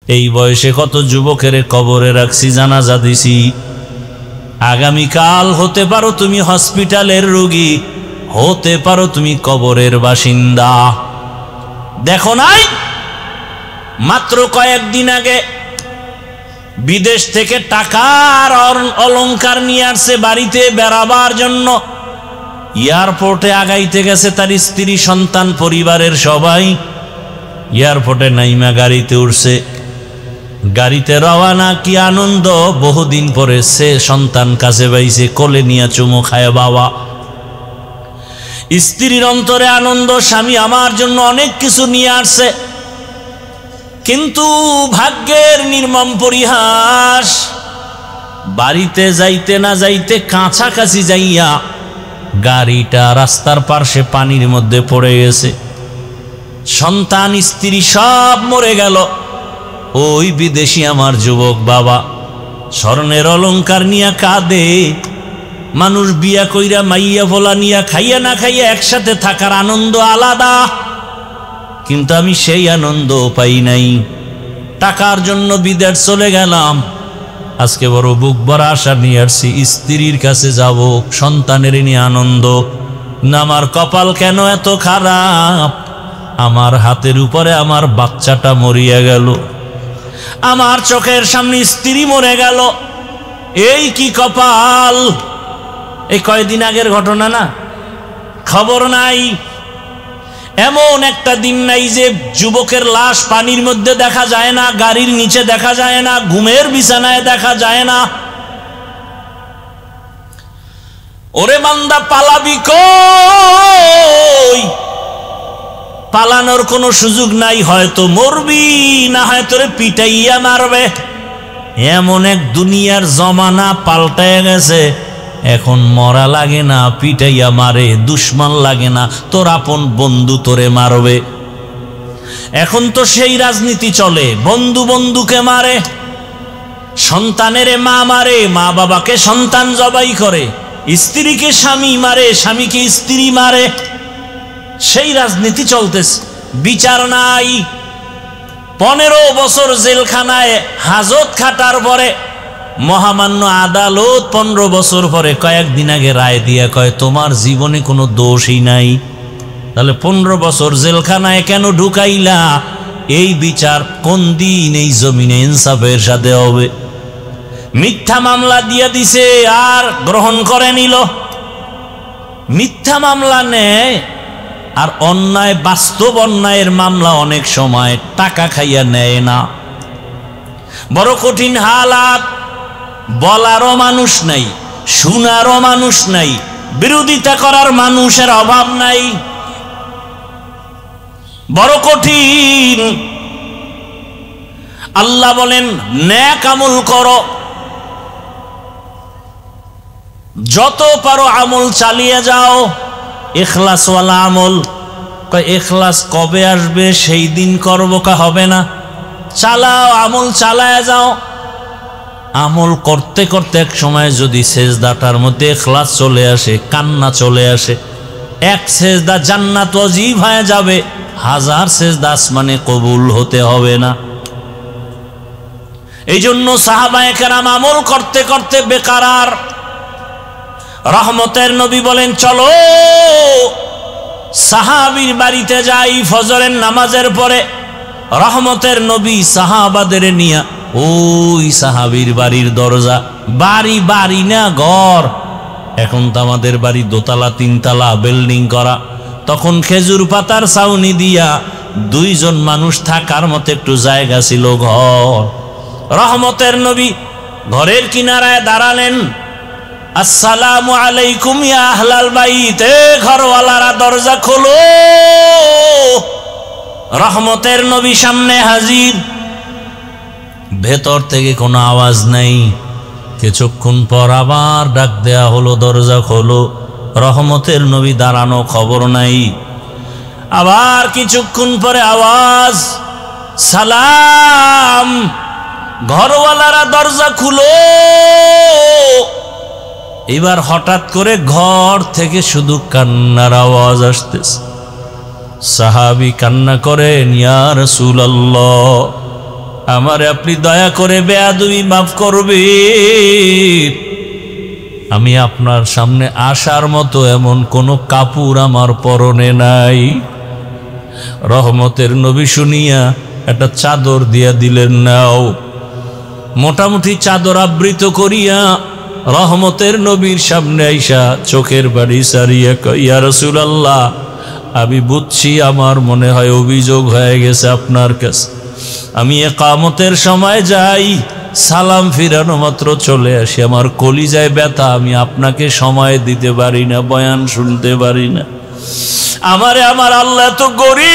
এই বয়সে কত যুবকের কবরে রাখছি, জানাজা দিছি। আগামীকাল হতে পারো তুমি হসপিটালের রোগী, হতে পারো তুমি কবরের বাসিন্দা। দেখো নাই মাত্র কয়েকদিন আগে বিদেশ থেকে টাকার অলংকার নিয়ে আসছে বাড়িতে বেড়াবার জন্য। এয়ারপোর্টে আগাইতে গেছে তার স্ত্রী, সন্তান, পরিবারের সবাই। এয়ারপোর্টে নাইমা গাড়িতে উঠছে, গাড়িতে রওয়ানা। কি আনন্দ! বহুদিন পরে সে সন্তান কাছে পাইছে, কোলে নিয়ে চুমো খায় বাবা। স্ত্রীর অন্তরে আনন্দ, স্বামী আমার জন্য অনেক কিছু নিয়ে আসছে। কিন্তু ভাগ্যের নির্মম পরিহাস, বাড়িতে যাইতে না যাইতে কাছাকাছি যাইয়া গাড়িটা রাস্তার পাশে পানির মধ্যে পড়ে গেছে। সন্তান, স্ত্রী সব মরে গেল। ওই বিদেশি আমার যুবক বাবা স্বর্ণের অলংকার নিয়ে কাঁদে। মানুষ বিয়া কইরা মাইয়া ভোলা নিয়া খাইয়া না খাইয়া একসাথে থাকার আনন্দ আলাদা, কিন্তু আমি সেই আনন্দ পাই নাই। টাকার জন্য বিদেশ চলে গেলাম। আজকে বড় বুক ভরা আশা নিয়ে আসছি, স্ত্রীর কাছে যাব, সন্তানের নিয়ে আনন্দ। না, আমার কপাল কেন এত খারাপ! আমার হাতের উপরে আমার বাচ্চাটা মরিয়া গেল, আমার চোখের সামনে স্ত্রী মরে গেল। এই কি কপাল! এই কয়েকদিন আগের ঘটনা না, খবর নাই। এমন একটা দিন নাই যে যুবকের লাশ পানির মধ্যে দেখা যায় না, গাড়ির নিচে দেখা যায় না, ঘুমের বিছানায় দেখা যায় না। ওরে বান্দা, পালাবি কই? পালানোর কোনো সুযোগ নাই। হয়তো মরবি, না হয় তোরে পিটাইয়া মারবে। এমন এক দুনিয়ার জমানা পাল্টায় গেছে। এখন মরা লাগে না, পিটাইয়া মারে। দুশ্মন লাগে না, তোর আপন বন্ধু তোরে মারবে। এখন তো সেই রাজনীতি চলে, বন্ধু বন্ধুকে মারে, সন্তানেরে মা মারে, মা বাবাকে সন্তান জবাই করে, স্ত্রীকে স্বামী মারে, স্বামীকে স্ত্রী মারে। সেই রাজনীতি চলতেছে, বিচার নাই। 15 বছর জেলখানায় হাজত খাটার পরে মহামান্য আদালত 15 বছর পরে কয়েকদিন আগে রায় দিয়া কয়, তোমার জীবনে কোনো দোষই নাই। তাহলে 15 বছর জেলখানায় কেন ঢুকাইলা? এই বিচার কোন দিন এই জমিনে ইনসাফের সাথে হবে? মিথ্যা মামলা দিয়া দিছে আর গ্রহণ করে নিল। মিথ্যা মামলা নেয় আর অন্যায়, বাস্তব অন্যায়ের মামলা অনেক সময় টাকা খাইয়া নেয় না। বড় কঠিন হালাত। বলারও মানুষ নাই, শোনারও মানুষ নাই, বিরোধিতা করার মানুষের অভাব নাই। বড় কঠিন। আল্লাহ বলেন, নেক আমল করো, যত পারো আমল চালিয়ে যাও, ইখলাসওয়ালা আমল। ইখলাস কবে আসবে? সেই দিন করবো, কা হবে না? চালাও, আমল চালায় যাও। আমল করতে করতে এক সময় যদি সেজদাটার মধ্যে ইখলাস চলে আসে, কান্না চলে আসে, এক সেজদা জান্নাত ওয়াজিব হয়ে যাবে, 1000 সেজদা আসমানে কবুল হতে হবে না। এই জন্য সাহাবায়ে কেরাম আমল করতে করতে বেকারার। রহমতের নবী বলেন, চলো সাহাবীর বাড়িতে যাই ফজরের নামাজের পরে। রহমতের নবী সাহাবাদের নিয়া ওই সাহাবীর বাড়ির দরজা, বাড়ি বাড়ি না ঘর, এখন তো আমাদের বাড়ি দোতলা তিনতলা বিল্ডিং করা, তখন খেজুর পাতার ছাউনি দিয়া 2 জন মানুষ থাকার মতো একটু জায়গা ছিল, ঘর। রহমতের নবী ঘরের কিনারায় দাঁড়ালেন, আসসালামু আলাইকুম ইয়া আহলাল বাইত, ঘরওয়ালারা দরজা খোলো। রহমতের নবী সামনে হাজির। ভেতর থেকে কোনো আওয়াজ নাই। কিছুক্ষণ পর আবার ডাক দেয়া হলো, দরজা খোলো। রহমতের নবী দাঁড়ানো, খবর নাই। আবার কিছুক্ষণ পরে আওয়াজ, সালাম। ঘরওয়ালারা দরজা খুলো। এবার হঠাৎ করে ঘর থেকে শুধু কান্নার আওয়াজ আসতেছে। সাহাবী কান্না করেন, ইয়া রাসূলুল্লাহ, আমারে আপনি দয়া করে বেয়াদবি মাফ করবেন। আমি আপনার সামনে আসার মতো এমন কোনো কাপড় আমার পরনে নাই। রহমতের নবী শুনিয়া একটা চাদর দিয়া দিলেন, নাও। মোটামুটি চাদর আবৃত করিয়া রহমতের নবীর সামনে আইসা চোখের বাড়ি সারিয়া কয়, ইয়া রাসূলুল্লাহ, আমি বুঝছি আমার মনে হয় অভিযোগ হয়ে গেছে আপনার কাছে। আমি ইকামতের সময় যাই, সালাম ফিরানো মাত্র চলে আসি, আমার কলিজায় ব্যথা, আমি আপনাকে সময় দিতে পারি না, বয়ান শুনতে পারি না। আমারে আমার আল্লাহ এত গরীব,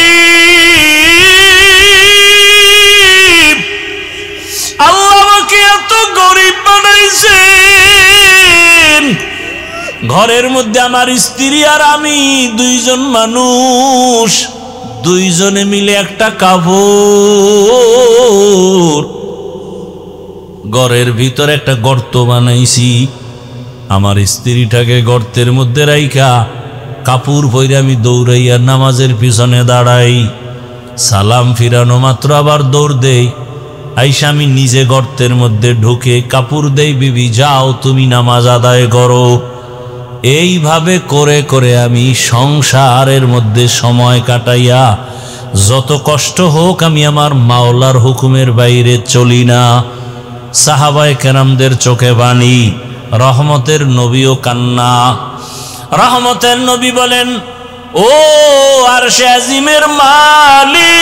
আল্লাহ আমাকে এত গরীব বানাইছেন। ঘরের মধ্যে আমার স্ত্রী আর আমি দুইজন মানুষ, দুইজনে মিলে একটা কাপড়, ঘরের ভিতর একটা গর্ত বানাইছি। আমার স্ত্রীটাকে গর্তের মধ্যে রাইখা কাপড় পরে আমি দৌড়াইয়া নামাজের পিছনে দাঁড়াই। সালাম ফিরানো মাত্র আবার দৌড় দেই। আইসা আমি নিজে গর্তের মধ্যে ঢুকে কাপড় দেই, বিবি যাও তুমি নামাজ আদায় করো। এইভাবে করে করে আমি সংসারের মধ্যে সময় কাটাইয়া, যত কষ্ট হোক আমি আমার মাওলার হুকুমের বাইরে চলি না। সাহাবায়ে কেরামদের চোখে পানি, রহমতের নবীও কান্না। রহমতের নবী বলেন, ও আরশে আজিমের মালিক,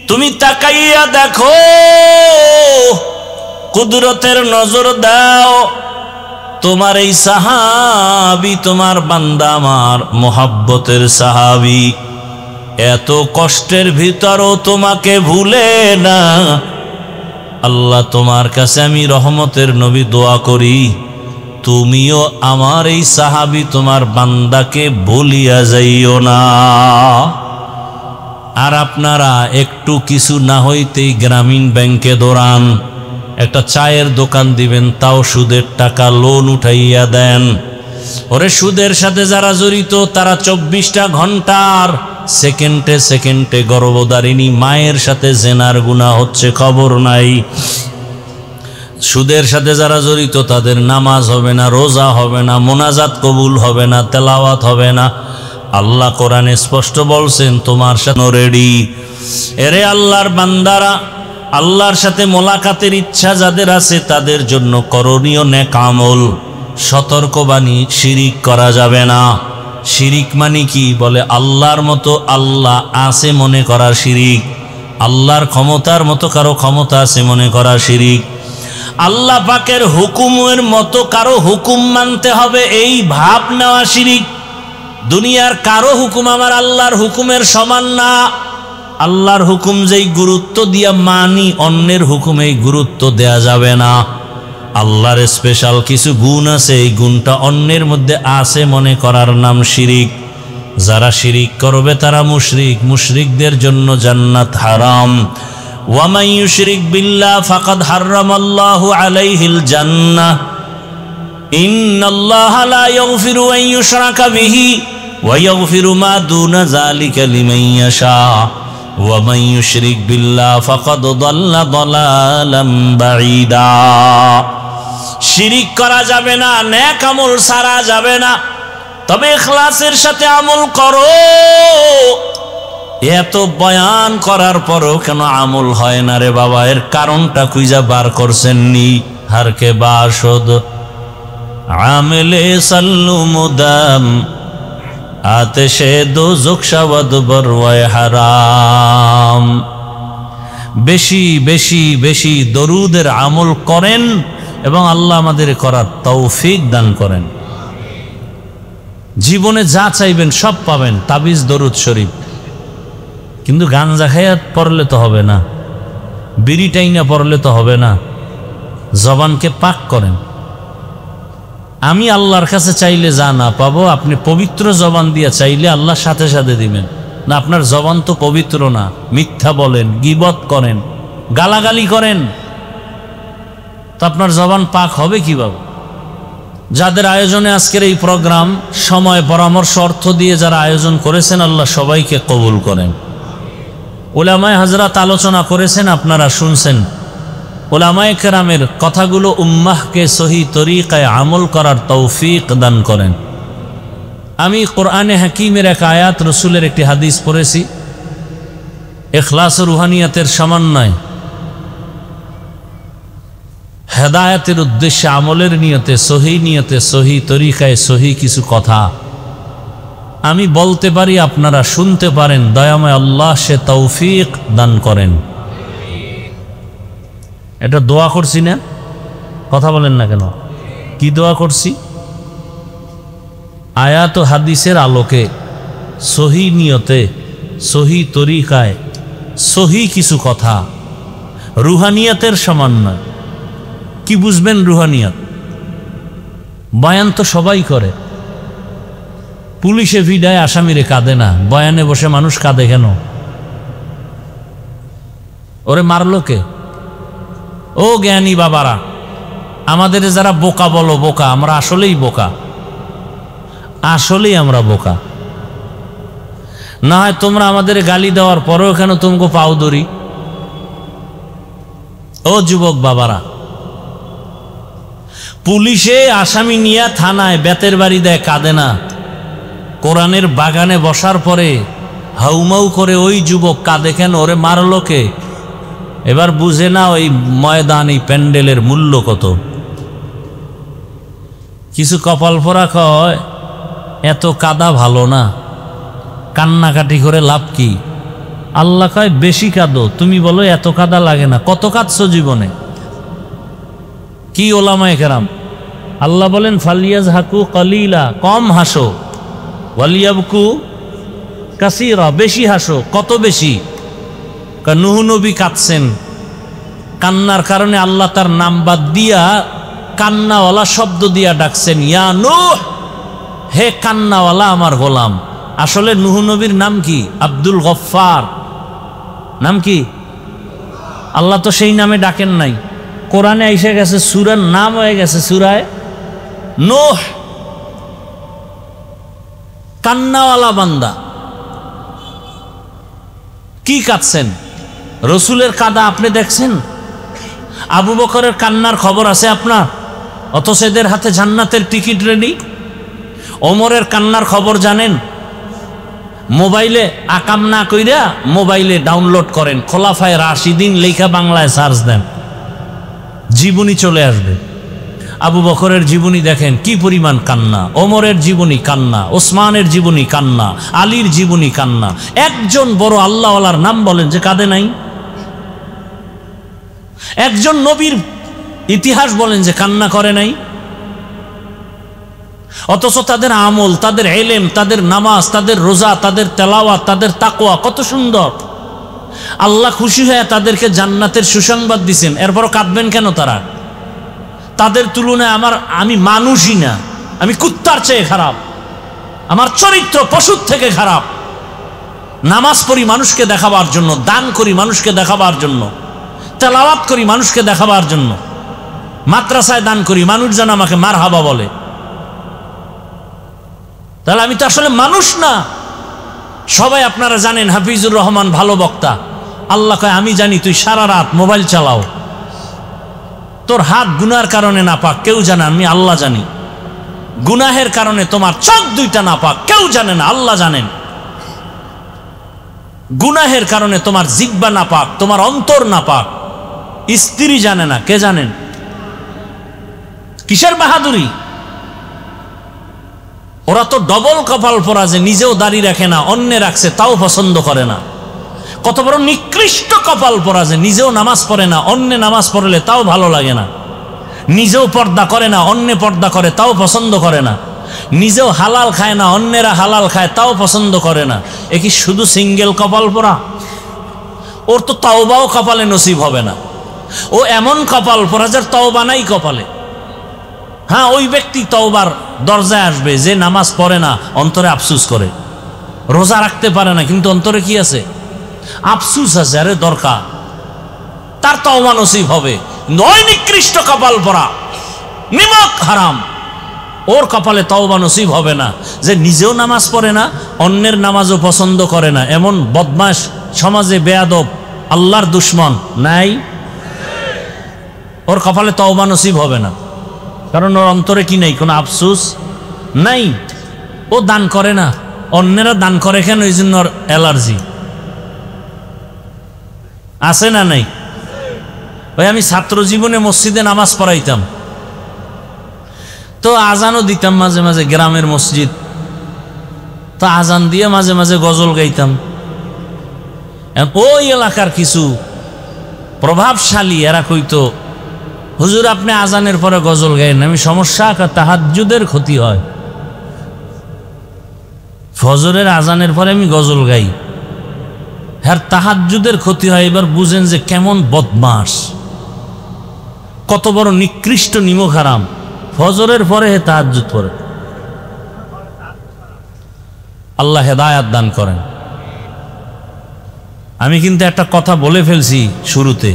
তুমি তাকাইয়া দেখো, কুদরতের নজর দাও, তোমার এই সাহাবী, তোমার বান্দা আমার মোহাব্বতের সাহাবী, এত কষ্টের ভিতরও তোমাকে ভুলে না। আল্লাহ, তোমার কাছে আমি রহমতের নবী দোয়া করি, তুমিও আমার এই সাহাবী তোমার বান্দাকে ভুলিয়া যাইও না। আর আপনারা একটু কিছু না হইতেই গ্রামীণ ব্যাংকে দৌড়ান, একটা চায়ের দোকান দিবেন, তাও সুদের টাকা লোন উঠাইয়া দেন। ওরে সুদের সাথে যারা জড়িত তারা 24টা ঘন্টার সেকেন্ডে সেকেন্ডে গর্ভধারিণী মায়ের সাথে জেনার গুনাহ হচ্ছে, খবর নাই। সুদের সাথে যারা জড়িত তাদের নামাজ হবে না, রোজা হবে না, মোনাজাত কবুল হবে না, তেলাওয়াত হবে না। আল্লাহ কোরআনে স্পষ্ট বলছেন, তোমার সাথে রেডি। এরে আল্লাহর বান্দারা, আল্লাহর সাথে মোলাকাতের ইচ্ছা যাদের আছে তাদের জন্য করণীয় নেক আমল। সতর্কবাণী, শিরিক করা যাবে না। শিরিক মানে কি? বলে আল্লাহর মতো আল্লাহ আছে মনে করা শিরিক, আল্লাহর ক্ষমতার মতো কারো ক্ষমতা আছে মনে করা শিরিক, আল্লাহ পাকের হুকুমের মতো কারো হুকুম মানতে হবে এই ভাব নেওয়া শিরিক। দুনিয়ার কারো হুকুম আমার আল্লাহর হুকুমের সমান না। আল্লাহর হুকুম যেই গুরুত্ব দিয়া মানি, অন্যের হুকুম এই গুরুত্ব দেয়া যাবে না। আল্লাহর স্পেশাল কিছু গুণ আছে, এই গুণটা অন্যের মধ্যে আছে মনে করার নাম শিরিক। যারা শিরিক করবে তারা মুশরিক, মুশরিকদের জন্য জান্নাত হারাম। ওয়া মান ইউশরিক বিল্লাহ ফাকাদ হারামাল্লাহু আলাইহিল জান্নাহ, ইন্নাল্লাহা লা ইয়াগফিরু আন ইউশরাকা বিহি ওয়া ইয়াগফিরু মা দুনা যালিকা লিমান ইয়াশা, ওয়া মান ইউশরিক বিল্লাহ ফাকাদ দাল্লা দালালাম বাঈদা। শিরিক করা যাবে না, নেক আমল সারা যাবে না, তবে ইখলাসের সাথে আমল করো। এত বয়ান করার পরও কেন আমল হয় না রে বাবা? এর কারণটা খুঁজা বার করছেন নি? হারকে বাসদ আমেলে সাল্লু মুদাম আতেশে দোজখ শাওয়াদ বরওয়ায় হারাম। বেশি বেশি বেশি দরুদের আমল করেন এবং আল্লাহ আমাদের করার তৌফিক দান করেন। জীবনে যা চাইবেন সব পাবেন, তাবিজ দরুদ শরীফ। কিন্তু গাঞ্জা খাইয়া পড়লে তো হবে না, বিড়ি টাইনা পড়লে তো হবে না। জবানকে পাক করেন। আমি আল্লাহর কাছে চাইলে যা না পাবো, আপনি পবিত্র জবান দিয়া চাইলে আল্লাহ সাথে সাথে দিবেন। না, আপনার জবান তো পবিত্র না, মিথ্যা বলেন, গীবত করেন, গালাগালি করেন, তো আপনার জবান পাক হবে কিভাবে? যাদের আয়োজনে আজকের এই প্রোগ্রাম, সময় পরামর্শ অর্থ দিয়ে যারা আয়োজন করেছেন, আল্লাহ সবাইকে কবুল করেন। উলামায়ে হযরত আলোচনা করেছেন, আপনারা শুনছেন। উলামায়ে কেরামের কথাগুলো উম্মাহকে সহি তরিকায় আমল করার তৌফিক দান করেন। আমি কোরআনে হাকিমের এক আয়াত, রসুলের একটি হাদিস পড়েছি, ইখলাস ও রুহানিয়াতের সমন্বয়, হেদায়েতের উদ্দেশ্যে, আমলের নিয়তে, সহি তরিকায় সহি কিছু কথা আমি বলতে পারি, আপনারা শুনতে পারেন। দয়াময় আল্লাহ সে তৌফিক দান করেন। এটা দোয়া করছি না? কথা বলেন না কেন? কি দোয়া করছি? আয়াত ও হাদিসের আলোকে, সহি নিয়তে, সহি তরিকায় সহি কিছু কথা, রুহানিয়াতের সমন্বয়। কি বুঝবেন রুহানিয়াত? বয়ান তো সবাই করে। পুলিশে ভিড়ায় আসামিরে কাঁদে না, বয়ানে বসে মানুষ কাঁদে কেন? ওরে মারলো কে? ও জ্ঞানী বাবারা, আমাদের যারা বোকা বলো বোকা, আমরা আসলেই বোকা, আসলেই আমরা বোকা। না হয় তোমরা আমাদের গালি দেওয়ার পরেও কেন তোমাকে পাও ধরি? ও যুবক বাবারা, পুলিশে আসামি নিয়ে থানায় বেতের বাড়ি দেয়, কাঁদে না। কোরআনের বাগানে বসার পরে হাউমাউ করে ওই যুবক কাঁদে কেন? ওরে মারলো কে? এবার বুঝে না ওই ময়দান, এই প্যান্ডেলের মূল্য কত। কিছু কপাল পোড়া কয় এত কাদা ভালো না, কান্নাকাটি করে লাভ কি? আল্লাহ কয় বেশি কাঁদো। তুমি বলো এত কাদা লাগে না। কত কাঁদছো জীবনে? কি ওলামায়ে কেরাম? আল্লাহ বলেন ফালিয়াজ হাকু কলিলা, কম হাসো, ওয়ালিয়াবকু কাসীরা, বেশি হাসো। কত বেশি? নূহ নবী কাঁদছেন, কান্নার কারণে আল্লাহ তার নাম বাদ দিয়া কান্নাওয়ালা শব্দ দিয়া ডাকছেন, ইয়া নূহ, হে কান্নাওয়ালা আমার গোলাম। আসলে নূহ নবীর নাম কি? আব্দুল গফফার। নাম কি? আল্লাহ তো সেই নামে ডাকেন নাই। কোরআনে এসে গেছে, সূরার নাম হয়ে গেছে সূরায়ে নূহ। কান্নাওয়ালা বান্দা। কি কাঁদছেন? রসুলের কাদা আপনি দেখছেন? আবু বকরের কান্নার খবর আছে আপনার? অথচ এদের হাতে জান্নাতের টিকিট রেডি। ওমরের কান্নার খবর জানেন? মোবাইলে আকাম না কইরা মোবাইলে ডাউনলোড করেন, খোলাফায়ে রাশিদিন লেখা বাংলায় সার্চ দেন, জীবনী চলে আসবে। আবু বকরের জীবনী দেখেন, কি পরিমাণ কান্না। ওমরের জীবনী কান্না, ওসমানের জীবনী কান্না, আলীর জীবনী কান্না। একজন বড় আল্লাহওয়ালার নাম বলেন যে কাঁদে নাই? একজন নবীর ইতিহাস বলেন যে কান্না করে নাই? অথচ তাদের আমল, তাদের ইলম, তাদের নামাজ, তাদের রোজা, তাদের তেলাওয়াত, তাদের তাকওয়া কত সুন্দর। আল্লাহ খুশি হয়ে তাদেরকে জান্নাতের সুসংবাদ দিছেন, এরপরও কাঁদবেন কেন তারা? তাদের তুলনায় আমি মানুষই না, আমি কুত্তার চেয়ে খারাপ, আমার চরিত্র পশুর থেকে খারাপ। নামাজ পড়ি মানুষকে দেখাবার জন্য, দান করি মানুষকে দেখাবার জন্য, তেলাওয়াত করি মানুষকে দেখাবার জন্য, মাদ্রাসায় দান করি মানুষ যেন আমাকে মারহাবা বলে। তাহলে আমি তো আসলে মানুষ না। সবাই আপনারা জানেন হাফিজুর রহমান ভালো বক্তা। আল্লাহ কয় আমি জানি তুই সারা রাত মোবাইল চালাও, তোর হাত গুনার কারণে না পাক, কেউ জানে, আমি আল্লাহ জানি। গুনাহের কারণে তোমার চোখ দুইটা না পাক, কেউ জানে না, আল্লাহ জানেন। গুনাহের কারণে তোমার জিহ্বা না পাক, তোমার অন্তর না পাক, স্ত্রী জানে না, কে জানেন? কিসের বাহাদুরি? ওরা তো ডবল কপাল পরা যে নিজেও দাড়ি রাখে না, অন্যে রাখছে তাও পছন্দ করে না। কত বড় নিকৃষ্ট কপাল পরা যে নিজেও নামাজ পড়ে না, অন্যে নামাজ পড়লে তাও ভালো লাগে না। নিজেও পর্দা করে না, অন্যে পর্দা করে তাও পছন্দ করে না। নিজেও হালাল খায় না, অন্যেরা হালাল খায় তাও পছন্দ করে না। এ কি শুধু সিঙ্গেল কপাল পরা? ওর তো তওবাও কপালে নসিব হবে না। ও এমন কপাল পরা যার তওবা নাই কপালে। হ্যাঁ, ওই ব্যক্তি তওবার দরজায় আসবে যে নামাজ পড়ে না, অন্তরে আফসুস করে, রোজা রাখতে পারে না, কিন্তু অন্তরে কি আছে? আফসুস আছে। আরে দরকার, তার তওবা নসিব হবে। নয় নিকৃষ্ট কপাল পরা, নিমক হারাম, ওর কপালে তওবা নসিব হবে না। যে নিজেও নামাজ পড়ে না, অন্যের নামাজও পছন্দ করে না, এমন বদমাশ সমাজে বেয়াদব, আল্লাহর দুশ্মন নাই? ওর কপালে তওবা নসিব হবে না, কারণ ওর অন্তরে কি নেই? কোনো আফসোস নাই। ও দান করে না, অন্যেরা দান করে কেন? এই জন্য ওর অ্যালার্জি আছে না নাই? ওই আমি ছাত্র জীবনে মসজিদে নামাজ পড়াইতাম, তো আজানও দিতাম মাঝে মাঝে, গ্রামের মসজিদ, তো আজান দিয়ে মাঝে মাঝে গজল গাইতাম। ওই এলাকার কিছু প্রভাবশালী এরা কইতো, হুজুর আপনি আজানের পরে গজল গাইন। আমি সমস্যা, তাহাজ্জুদের ক্ষতি হয়। ফজরের আজানের পরে আমি গজল গাই, হ্যাঁ তাহাজ্জুদের ক্ষতি হয়। এবার বুঝেন যে কেমন বদমাস, কত বড় নিকৃষ্ট নিমক হারাম। ফজরের পরে হে তাহাজ্জুদ পড়ে। আল্লাহ হেদায়াত দান করেন। আমি কিন্তু একটা কথা বলে ফেলছি শুরুতে,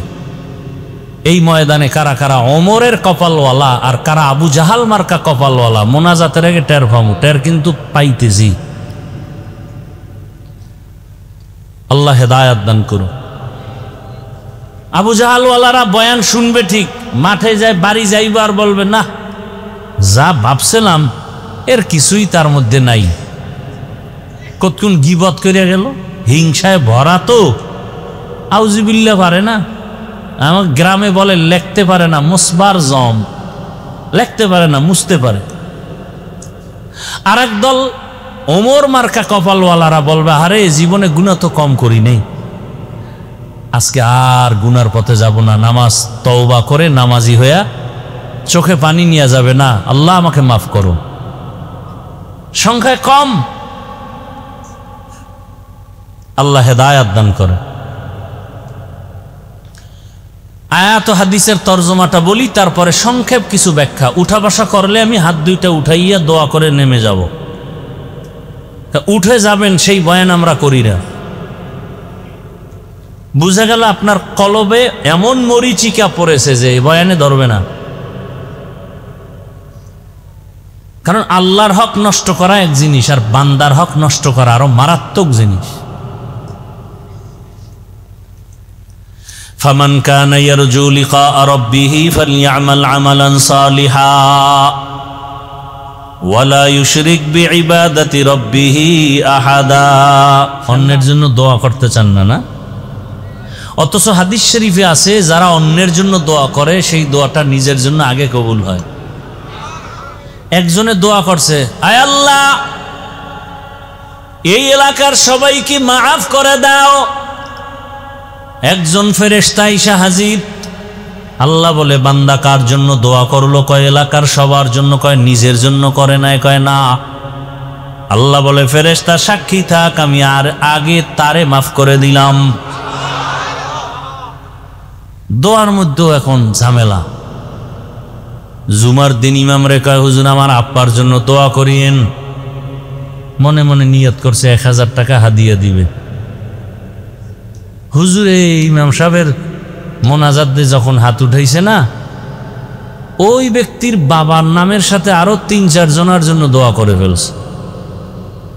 এই ময়দানে কারা কারা ওমরের কপালওয়ালা আর কারা আবু জাহাল মার্কা কপালওয়ালা, মোনাজাতের আগে টের পামু, টের কিন্তু পাইতেছি। আল্লাহ হেদায়াত দান করুন। আবু জাহালওয়ালারা বয়ান শুনবে ঠিক, মাঠে যায় বাড়ি যাইব আর বলবে না, যা ভাবছিলাম এর কিছুই তার মধ্যে নাই। কতক্ষণ গীবত করিয়া গেল, হিংসায় ভরা তো, আউজিবিল্লাহ পারে না। আমার গ্রামে বলে লেখতে পারে না, মুসবার জম, লেখতে পারে না, মুছতে পারে। আর এক দল ওমর মার্কা কপালওয়ালারা বলবে, আরে জীবনে গুনাহ তো কম করি নেই, আজকে আর গুনার পথে যাব না। নামাজ তওবা করে নামাজি হইয়া চোখে পানি নিয়ে যাবে না, আল্লাহ আমাকে মাফ করো। সংখ্যায় কম। আল্লাহ হেদায়াত দান করে। আয়াত ও হাদিসের তরজমাটা বলি, তারপরে সংক্ষেপ কিছু ব্যাখ্যা। উঠা বসা করলে আমি হাত দুইটা উঠাইয়া দোয়া করে নেমে যাব। উঠে যাবেন সেই বয়ান আমরা করি না। বুঝা গেল আপনার কলবে এমন মরিচিকা পড়েছে যে বয়ানে ধরবে না। কারণ আল্লাহর হক নষ্ট করা এক জিনিস, আর বান্দার হক নষ্ট করা আরো মারাত্মক জিনিস। ফামান কানা ইয়ারজু লিকা রাব্বিহি ফালইআমাল আমালান সালিহা ওয়ালা ইউশরিক বিইবাদাতি রাব্বিহি আহাদা। অন্যের জন্য দোয়া করতে চান না, না? অথচ হাদিস শরীফে আছে, যারা অন্যের জন্য দোয়া করে সেই দোয়াটা নিজের জন্য আগে কবুল হয়। একজনে দোয়া করছে, আয় আল্লাহ এই এলাকার সবাইকে মাফ করে দাও। একজন ফেরেশতা এসে হাজির। আল্লাহ বলে, বান্দা কার জন্য দোয়া করলো? কয় এলাকার সবার জন্য। কয় নিজের জন্য করে নাই? কয় না। আল্লাহ বলে, ফেরেশতা সাক্ষী থাক, আমি আর আগে তারে মাফ করে দিলাম। দোয়ার মধ্যেও এখন ঝামেলা। জুমার দিন ইমাম রে কয়, হুজুর আমার আব্বার জন্য দোয়া করিয়েন। মনে মনে নিয়ত করছে 1000 টাকা হাদিয়া দিবে। হুজুর এই ইমাম সাহেবের মোনাজাত দিয়ে যখন হাত উঠাইছে না, ওই ব্যক্তির বাবার নামের সাথে আরো 3-4 জনের জন্য দোয়া করে ফেলছে।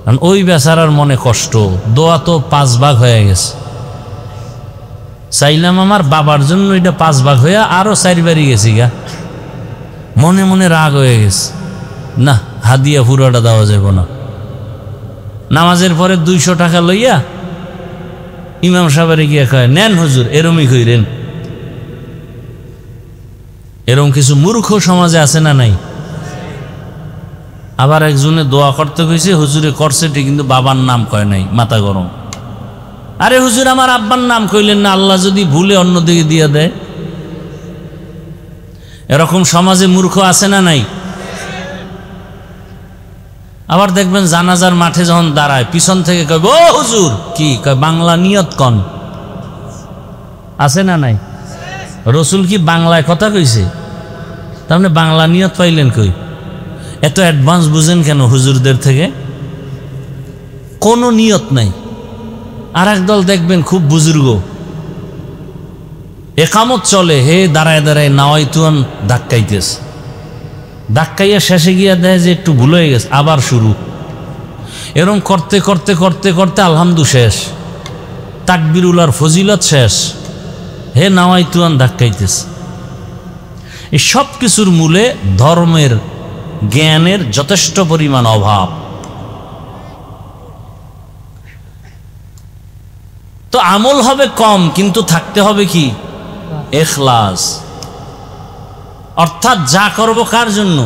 কারণ ওই বেচারার মনে কষ্ট, দোয়া তো 5 ভাগ হয়ে গেছে। চাইলাম আমার বাবার জন্য, এটা 5 ভাগ হইয়া আরো 4 বাড়ি গেছি গা। মনে মনে রাগ হয়ে গেছে, না হাদিয়া পুরোটা দেওয়া যাব না। নামাজের পরে 200 টাকা লইয়া ইমাম সাহেবের গিয়ে কয়, নেন হুজুর, এরমই কইরেন। এরম কিছু মূর্খ সমাজে আছে না নাই? আবার একজনে দোয়া করতে কইছে, হুজুরে করছে ঠিক, কিন্তু বাবার নাম কয় নাই, মাথা গরম। আরে হুজুর আমার আব্বার নাম কইলেন না, আল্লাহ যদি ভুলে অন্যদিকে দিয়ে দেয়। এরকম সমাজে মূর্খ আছে না নাই? আবার দেখবেন জানাজার মাঠে যখন দাঁড়ায়, পিছন থেকে কয়, ও হুজুর কি কয়, বাংলা নিয়ত কন। আছে না নাই? রসুল কি বাংলায় কথা কইছে? তার মানে বাংলা নিয়ত পাইলেন কই? এত অ্যাডভান্স বুঝেন কেন হুজুরদের থেকে? কোনো নিয়ত নাই। আর একদল দেখবেন খুব বুজুর্গ, একামত চলে, হে দাঁড়ায় দাঁড়ায় নাওয়াইতুন ধাক্কাইতেছে, ধাক্কাইয়া শেষে গিয়া দেয় যে একটু ভুল হয়ে গেছে, আবার শুরু। এরকম করতে করতে করতে করতে আলহামদু শেষ। তাকবীরুল আর ফজিলত শেষ, হে নাওয়াইতু আন ধাক্কাইতেছে। এই সব কিছুর মূলে ধর্মের জ্ঞানের যথেষ্ট পরিমাণ অভাব। তো আমল হবে কম, কিন্তু থাকতে হবে কি? ইখলাস। অর্থাৎ যা করব কার জন্য?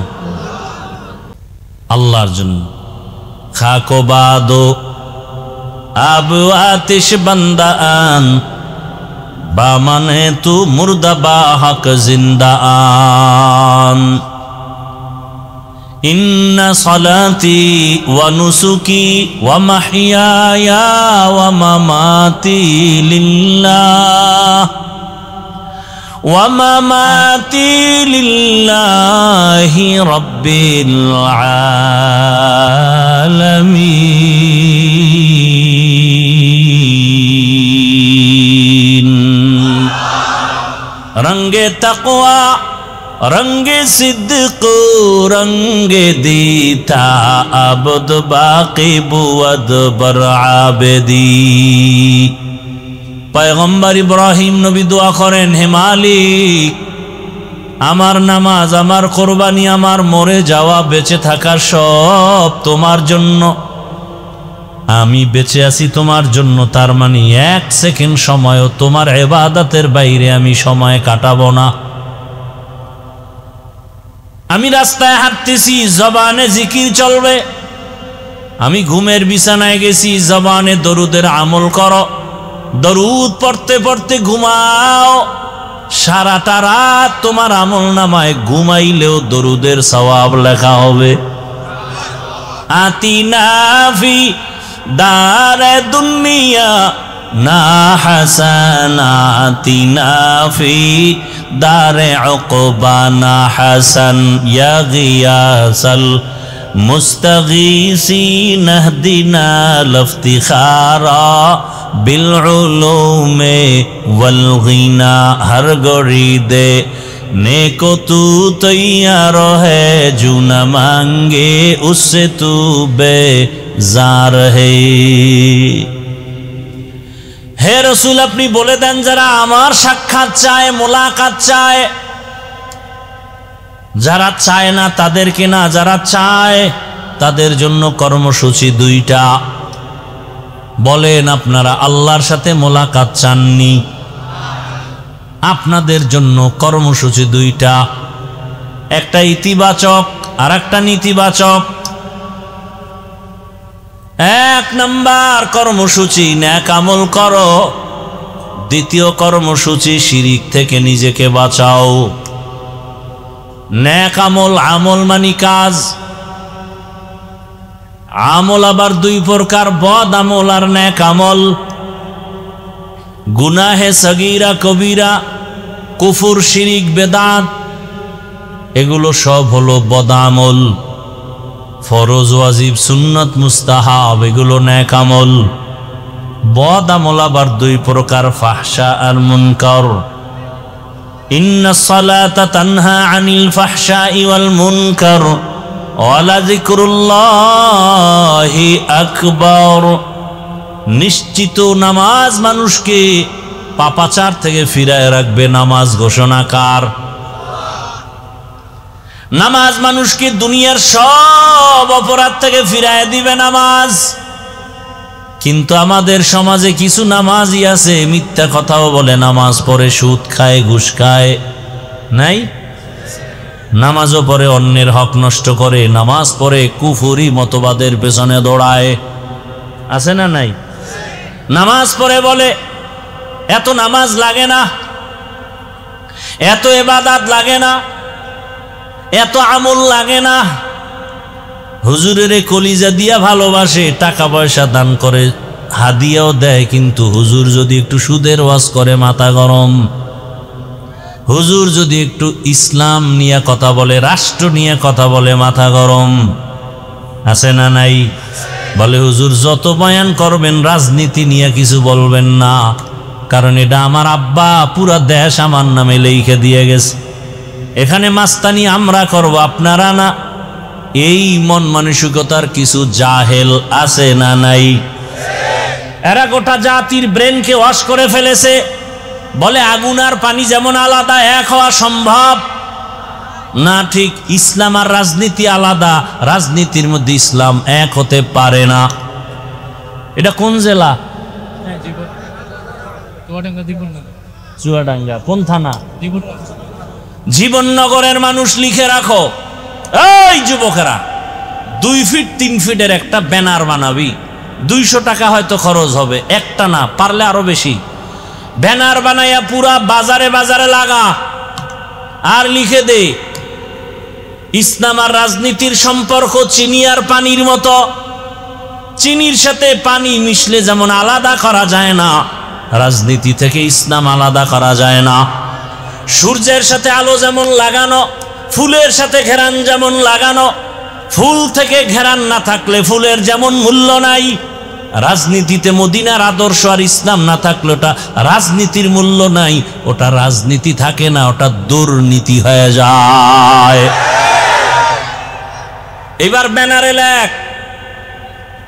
আল্লাহর জন্য। খাকো বাদো আব আতিশ বান্দা আন, বা মানে তু মুর্দা বা হক জিন্দা আন। ইন্না সলাতি ওয়া নুসুকি ওয়া মাহইয়ায়া ওয়া মামাতি লিল্লাহ ওয়া মামাতি লিল্লাহি রাব্বিল আলামিন। রঙ্গে তাকওয়া রঙ্গে সিদ্দিক রঙ্গে দীতা আবদ বাকি বুয়াদ বর আবেদি। পয়গম্বর ইব্রাহিম নবী দোয়া করেন, হে মালিক, আমার নামাজ, আমার কোরবানি, আমার মরে যাওয়া, বেঁচে থাকা সব তোমার জন্য। আমি বেঁচে আছি তোমার জন্য, তার মানে 1 সেকেন্ড সময়ও তোমার ইবাদতের বাইরে আমি সময় কাটাবো না। আমি রাস্তায় হাঁটতেছি, জবানে জিকির চলবে। আমি ঘুমের বিছানায় গেছি, জবানে দরুদের আমল করো। দরুদ পড়তে পড়তে ঘুমাও, সারাটা রাত তোমার আমল নামায় ঘুমাইলেও দরুদের সওয়াব লেখা হবে। আতিনা ফি দারে দুনিয়া না হাসানাতিনা ফি দারে উকবা না হাসান। ইয়া গিয়াসাল মুস্তাগীসিন ইহদিনা লিফতিখারা বিল উলুমে ওয়াল গিনা। হর গড়ি দে नेको तू तैयार है, जो न मांगे उससे तू बेजार है। হে রসুল, আপনি বলে দেন যারা আমার সাক্ষাৎ চায়, মোলাকাত চায়, যারা চায় না তাদেরকে না, যারা চায় তাদের জন্য কর্মসূচি 2টা। বলেন, আপনারা আল্লাহর সাথে মোলাকাত চাননি? আপনাদের জন্য কর্মসূচি 2টা, একটা ইতিবাচক আর একটা নেতিবাচক। 1 নাম্বার কর্মসূচি, নেক আমল করো। 2য় কর্মসূচি, শিরিক থেকে নিজেকে বাঁচাও। নেক আমল, আমল মানি কাজ। আমল আবার 2 প্রকার, বদ আমল আর নেক আমল। গুনাহে সগীরা কবিরা, কুফর শিরিক বেদাত, এগুলো সব হলো বদামল। ফরজ ওয়াজিব সুন্নত মুস্তাহাব এগুলো নেক আমল। বদ আমল আবার 2 প্রকার, ফাহশা আর মুনকার। ইন্নাস সালাতা তানহা আনিল ফাহশাই ওয়াল মুনকার ওয়া লাযিকরুল্লাহি আকবার। নিশ্চিত নামাজ মানুষকে পাপাচার থেকে ফিরায় রাখবে। নামাজ ঘোষণাকার। নামাজ মানুষকে দুনিয়ার সব অপরাধ থেকে ফিরায় দিবে নামাজ। কিন্তু আমাদের সমাজে কিছু নামাজি আছে, মিথ্যা কথাও বলে, নামাজ পড়ে, সুদ খায়, ঘুষ খায়। নাই? নামাজও পড়ে, অন্যের হক নষ্ট করে, নামাজ পড়ে কুফরি মতবাদের পেছনে দৌড়ায়। আছে না নাই? নামাজ পড়ে বলে এত নামাজ লাগে না, এত ইবাদত লাগে না, এত আমল লাগে না। হুজুরের কলিজা দিয়া ভালোবাসে, টাকা পয়সা দান করে, হাদিয়াও দেয়, কিন্তু হুজুর যদি একটু সুদের ওয়াজ করে মাথা গরম। হুজুর যদি একটু ইসলাম নিয়ে কথা বলে, রাষ্ট্র নিয়ে কথা বলে, মাথা গরম। আছে না নাই? বলে হুজুর যত বয়ান করবেন রাজনীতি নিয়ে কিছু বলবেন না, কারণ এটা আমার আব্বা পুরা দেশ আমার নামে লিখে দিয়ে গেছে, এখানে মাস্তানি আমরা করব, আপনারা না। এই মন মানসিকতার কিছু জাহেল আছে না নাই? এরা গোটা জাতির ব্রেনকে ওয়াশ করে ফেলেছে। বলে আগুন আর পানি যেমন আলাদা, এক হওয়া সম্ভব না। ঠিক ইসলাম আর রাজনীতি আলাদা, রাজনীতির মধ্যে ইসলাম এক হতে পারে না। এটা কোন জেলা? চুয়াডাঙ্গা। কোন থানা? জীবননগরের মানুষ লিখে রাখো, এই যুবকেরা 2 ফিট 3 ফিটের একটা ব্যানার বানাবি, 200 টাকা হয়তো খরচ হবে, একটা না পারলে আরো বেশি। ব্যানার বানাইয়া পুরা বাজারে বাজারে লাগা, আর লিখে দে ইসলাম আর রাজনীতির সম্পর্ক চিনি আর পানির মতো। চিনির সাথে পানি মিশলে যেমন আলাদা করা যায় না, রাজনীতি থেকে ইসলাম আলাদা করা যায় না। সূর্যের সাথে আলো যেমন লাগানো, ফুলের সাথে ঘেরান যেমন লাগানো, ফুল থেকে ঘেরান না থাকলে ফুলের যেমন মূল্য নাই, রাজনীতিতে মদিনার আদর্শ আর ইসলাম না থাকলে ওটা রাজনীতির মূল্য নাই, ওটা রাজনীতি থাকে না, ওটা দুর্নীতি হয়ে যায়। এবার ব্যানারে লেখ,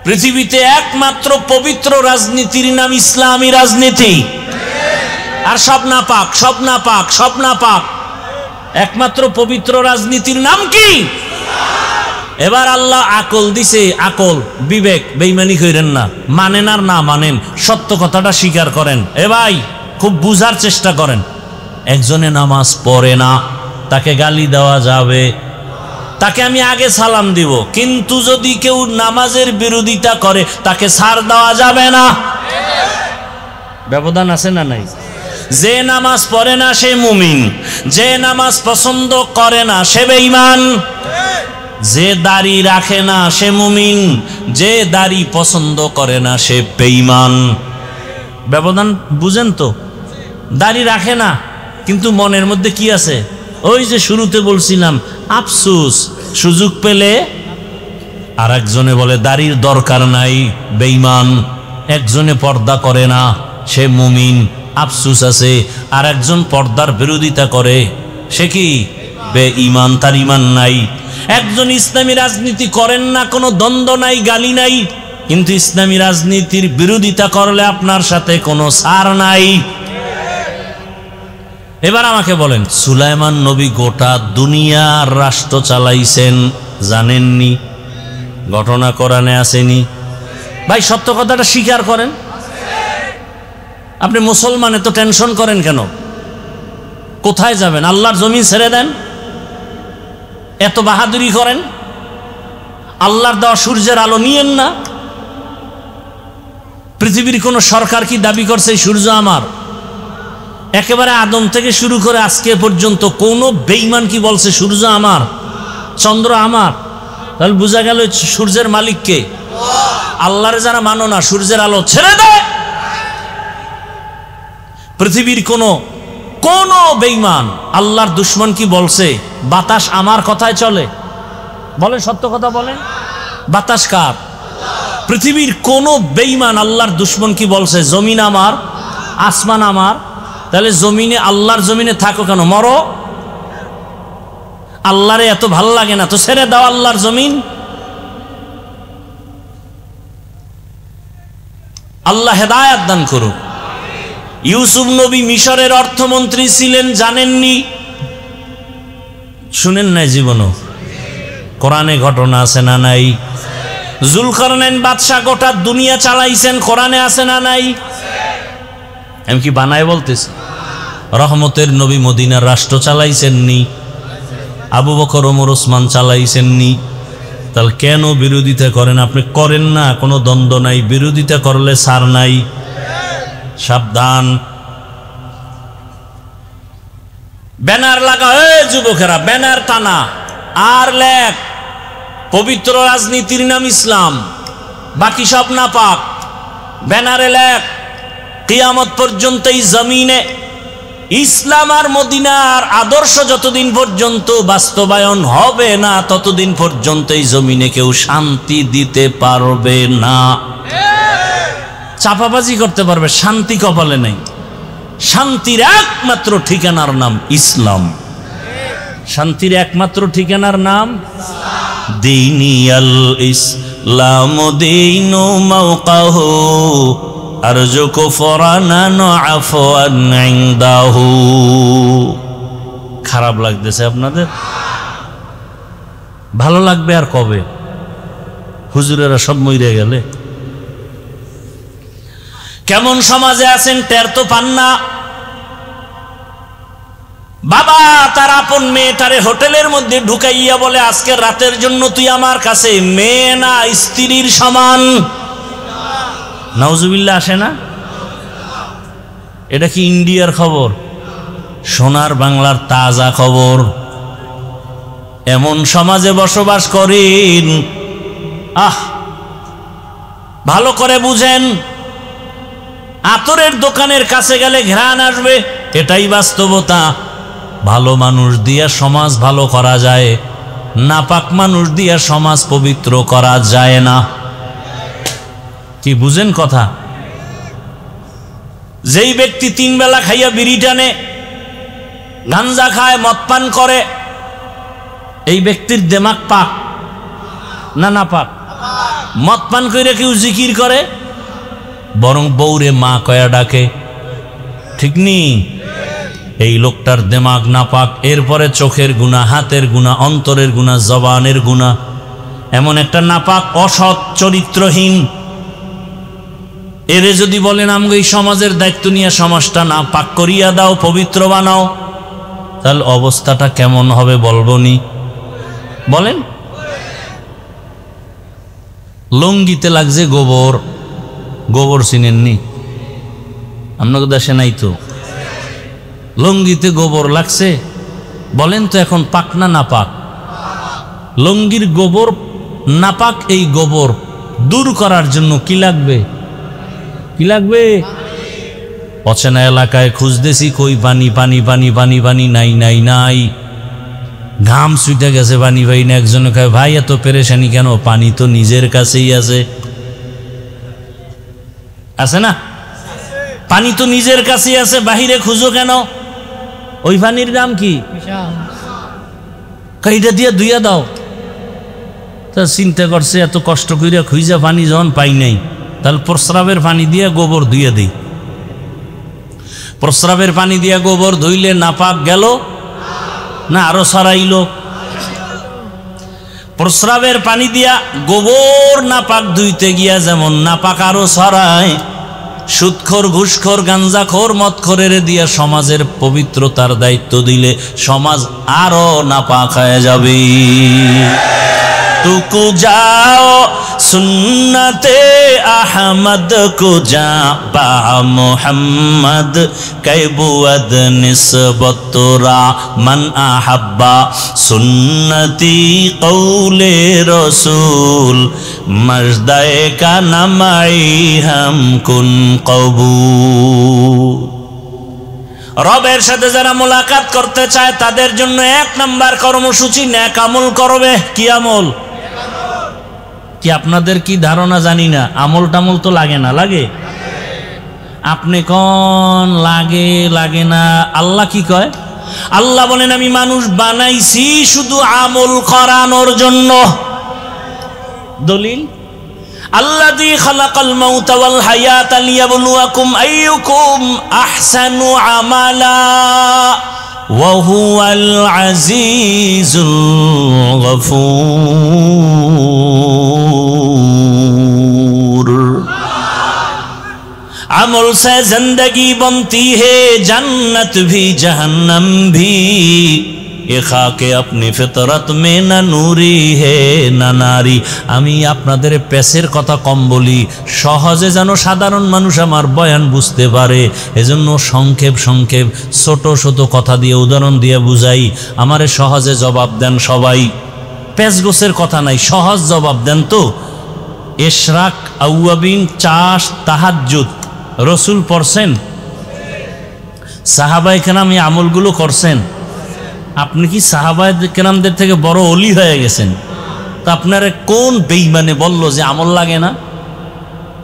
পৃথিবীতে একমাত্র পবিত্র রাজনীতির নাম ইসলামী রাজনীতি। আর সব না পাক, সব না পাক, সব না পাক। একমাত্র পবিত্র রাজনীতির নাম কি? এবার আল্লাহ আকল দিছে, আকল বিবেক, বেঈমানি করেন না, মানেন আর না মানেন সত্য কথাটা স্বীকার করেন। এ ভাই খুব বুঝার চেষ্টা করেন। একজনে নামাজ পড়ে না, তাকে গালি দেওয়া যাবে, তাকে আমি আগে সালাম দিব, কিন্তু যদি কেউ নামাজের বিরোধিতা করে তাকে ছাড় দেওয়া যাবে না। ব্যবধান আছে না নাই? যে নামাজ পড়ে না সে মুমিন, যে নামাজ পছন্দ করে না সে বেঈমান। যে দাড়ি রাখে না সে মুমিন, যে দাড়ি পছন্দ করে না সে বেঈমান। ব্যবধান বুঝেন তো? দাড়ি রাখে না কিন্তু মনের মধ্যে কি আছে? ওই যে শুরুতে বলছিলাম, আফসোস, সুযোগ পেলে। আর একজনে বলে দাড়ির দরকার নাই, বেঈমান। একজনে পর্দা করে না, সে মুমিন, আফসোস আছে। আর একজন পর্দার বিরোধিতা করে, সে কি? বেঈমান, তার ঈমান নাই। একজন ইসলামী রাজনীতি করেন না, কোনো দ্বন্দ্ব নাই, গালি নাই, কিন্তু ইসলামী রাজনীতির বিরোধিতা করলে আপনার সাথে কোনো ছাড় নাই। এবার আমাকে বলেন, সুলাইমান নবী গোটা দুনিয়ার রাষ্ট্র চালাইছেন, জানেননি? ঘটনা কোরআনে আসেনি? ভাই সত্য কথাটা স্বীকার করেন। আপনি মুসলমান, এত টেনশন করেন কেন? কোথায় যাবেন? আল্লাহর জমিন ছেড়ে দেন। এত বাহাদুরি করেন, আল্লাহর দেওয়া সূর্যের আলো নিয়েন না। পৃথিবীর কোন সরকার কি দাবি করছে সূর্য আমার? একেবারে আদম থেকে শুরু করে আজকে পর্যন্ত কোন বেঈমান কি বলছে সূর্য আমার, চন্দ্র আমার? তাহলে বোঝা গেল সূর্যের মালিক কে? আল্লাহরে যারা মানো না, সূর্যের আলো ছেড়ে দেয়। পৃথিবীর কোন বেঈমান আল্লাহর দুশ্মন কি বলছে বাতাস আমার কথায় চলে? বলেন, সত্য কথা বলেন। বাতাস কার? পৃথিবীর কোন বেঈমান আল্লাহর দুশ্মন কি বলছে জমিন আমার, আসমান আমার? তাহলে জমিনে, আল্লাহর জমিনে থাকো কেন? মরো। আল্লাহরে এত ভালো লাগে না তো ছেড়ে দাও আল্লাহর জমিন। আল্লাহ হেদায়েত দান করুক। ইউসুফ নবী মিশরের অর্থমন্ত্রী ছিলেন, জানেননি? শুনেন নাই জীবনও? কোরআনে ঘটনা আছে না নাই? জুলকারনাইন বাদশাহ গোটা দুনিয়া চালাইছেন, কোরআনে আছে না নাই? আমি কি বানায় বলতেছি? রহমতের নবী মদিনার রাষ্ট্র চালাইছেননি? আবু বকর, ওমর, ওসমান চালাইছেননি? তাহলে কেন বিরোধিতা করেন? আপনি করেন না, কোনো দ্বন্দ্ব নাই, বিরোধিতা করলে ছাড় নাই। সাবধান। ব্যানার লাগা, যুবকেরা ব্যানার টানা আর লেখ, পবিত্র রাজনীতির নাম ইসলাম, বাকি সব না পাক। ব্যানারে লেখ, কিয়ামত পর্যন্ত এই জমিনে ইসলাম আর মদিনার আদর্শ যতদিন পর্যন্ত বাস্তবায়ন হবে না, ততদিন পর্যন্ত এই জমিনে কেউ শান্তি দিতে পারবে না। চাপাবাজি করতে পারবে, শান্তি কপালে নেই। শান্তির একমাত্র ঠিকানার নাম ইসলাম। শান্তির একমাত্র ঠিকানার নাম দিনিয়াল ইসলাম, দিনু মাওকাহু আরজু কুফরানান আফওয়ান ইনদাহু। খারাপ লাগতেছে আপনাদের? ভালো লাগবে আর কবে? হুজুরেরা সব মইরে গেলে। কেমন সমাজে আছেন টের তো পান না। বাবা তার আপন মেয়েটারে হোটেলের মধ্যে ঢুকাইয়া বলে, আজকে রাতের জন্য তুই আমার কাছে মেয়ে না স্ত্রীর সমান। নাউজুবিল্লাহ আসে না? এটা কি ইন্ডিয়ার খবর? সোনার বাংলার তাজা খবর। এমন সমাজে বসবাস করেন, ভালো করে বুঝেন। আতরের দোকানের কাছে গেলে ঘ্রাণ আসবে, এটাই বাস্তবতা। ভালো মানুষ দিয়া সমাজ ভালো করা যায়, নাপাক মানুষ দিয়া সমাজ পবিত্র করা যায় না। কি বুঝেন কথা? যেই ব্যক্তি 3 বেলা খাইয়া বিড়ি টানে, গাঞ্জা খায়, মদ পান করে, এই ব্যক্তির দেমাগ পাক না না পাক? মদ পান করে কেউ জিকির করে, বরং বউরে মা কয়া ডাকে, ঠিক নি? এই লোকটার দেমাগ না পাক। এরপরে চোখের গুনাহ, হাতের গুনাহ, অন্তরের গুনাহ, জবানের গুনাহ। এমন একটা নাপাক অসৎ চরিত্রহীন। এরে যদি বলেন আমগো এই সমাজের দায়িত্ব নিয়ে সমাজটা না পাক করিয়া দাও, পবিত্র বানাও, তাহলে অবস্থাটা কেমন হবে বলবনি? বলেন। লঙ্গিতে লাগছে গোবর, গোবর চিনেননি? আপনাকে দেশে নাই তো? লঙ্গিতে গোবর লাগছে, বলেন তো এখন পাক না নাপাক? লঙ্গির গোবর নাপাক। এই গোবর দূর করার জন্য কি লাগবে? কি লাগবে? অচেনা এলাকায় খুঁজতেছি, কই পানি পানি পানি পানি পানি, নাই নাই নাই। ঘাম ছুটে গেছে, পানি পাই না। একজনে কয়, ভাই এত পেরেশানি কেন? পানি তো নিজের কাছেই আছে। আছে না? পানি তো নিজের কাছেই আছে, বাহিরে খুঁজো কেন? ওই পানির দাম কি? এইটা দিয়ে ধুইয়া দাও। তা চিন্তা করছে, এত কষ্ট করিয়া খুঁজা পানি যখন পাই নাই, তাহলে প্রস্রাবের পানি দিয়ে গোবর ধুইয়া দিই। প্রস্রাবের পানি দিয়া গোবর ধুইলে নাপাক গেল না আরো সরাইল? প্রস্রাবের পানি দিয়া গোবর নাপাক ধুইতে গিয়া যেমন নাপাক আরো সরায়, সুদখোর, ঘুষখোর, গাঞ্জাখোর, মদখোরের দিয়া সমাজের পবিত্রতার দায়িত্ব দিলে সমাজ আরো নাপাক হয়ে যাবে। तुकु जाओ सुन्नते अहमद को जा बा मोहम्मद कैबुअद निस्बतुरा मन अहब्बा सुन्नती कौले रसूल मजदाए का नमाई हम कुन कबूल। রবের সাথে যারা মোলাকাত করতে চায় তাদের জন্য 1 নাম্বার কর্মসূচি নেক আমল করবে। কি আমল? কি আপনাদের কি ধারণা জানি না, আমল টামল তো লাগে না? লাগে? আপনি কোন লাগে লাগে না? আল্লাহ কি কয়? আল্লাহ বলেন আমি মানুষ বানাইছি শুধু আমল করানোর জন্য। দলিল الذي خلق الموت والحياة ليبلوكم أيكم أحسن عملا وهو العزيز الغفور। अमल से जिंदगी बनती है जन्नत भी जहन्नम भी এ খাকে আপনি ফিতরত মে না নুরি হে না নারী। আমি আপনাদের পেশের কথা কম বলি, সহজে যেন সাধারণ মানুষ আমার বয়ান বুঝতে পারে, এজন্য সংক্ষেপ সংক্ষেপ ছোট ছোট কথা দিয়ে উদাহরণ দিয়ে বুঝাই। আমারে সহজে জবাব দেন সবাই, পেশগোছের কথা নাই, সহজ জবাব দেন তো। ইশরাক, আউয়াবিন, চাষ, তাহাজ্জুদ রসুল পড়ছেন? সাহাবায়ে কেরাম এই আমলগুলো করছেন? আপনি কি সাহাবায়ে কেরামদের থেকে বড় ওলি হয়ে গেছেন? তা আপনারা কোন বেঈমানে বলল যে আমল লাগে না?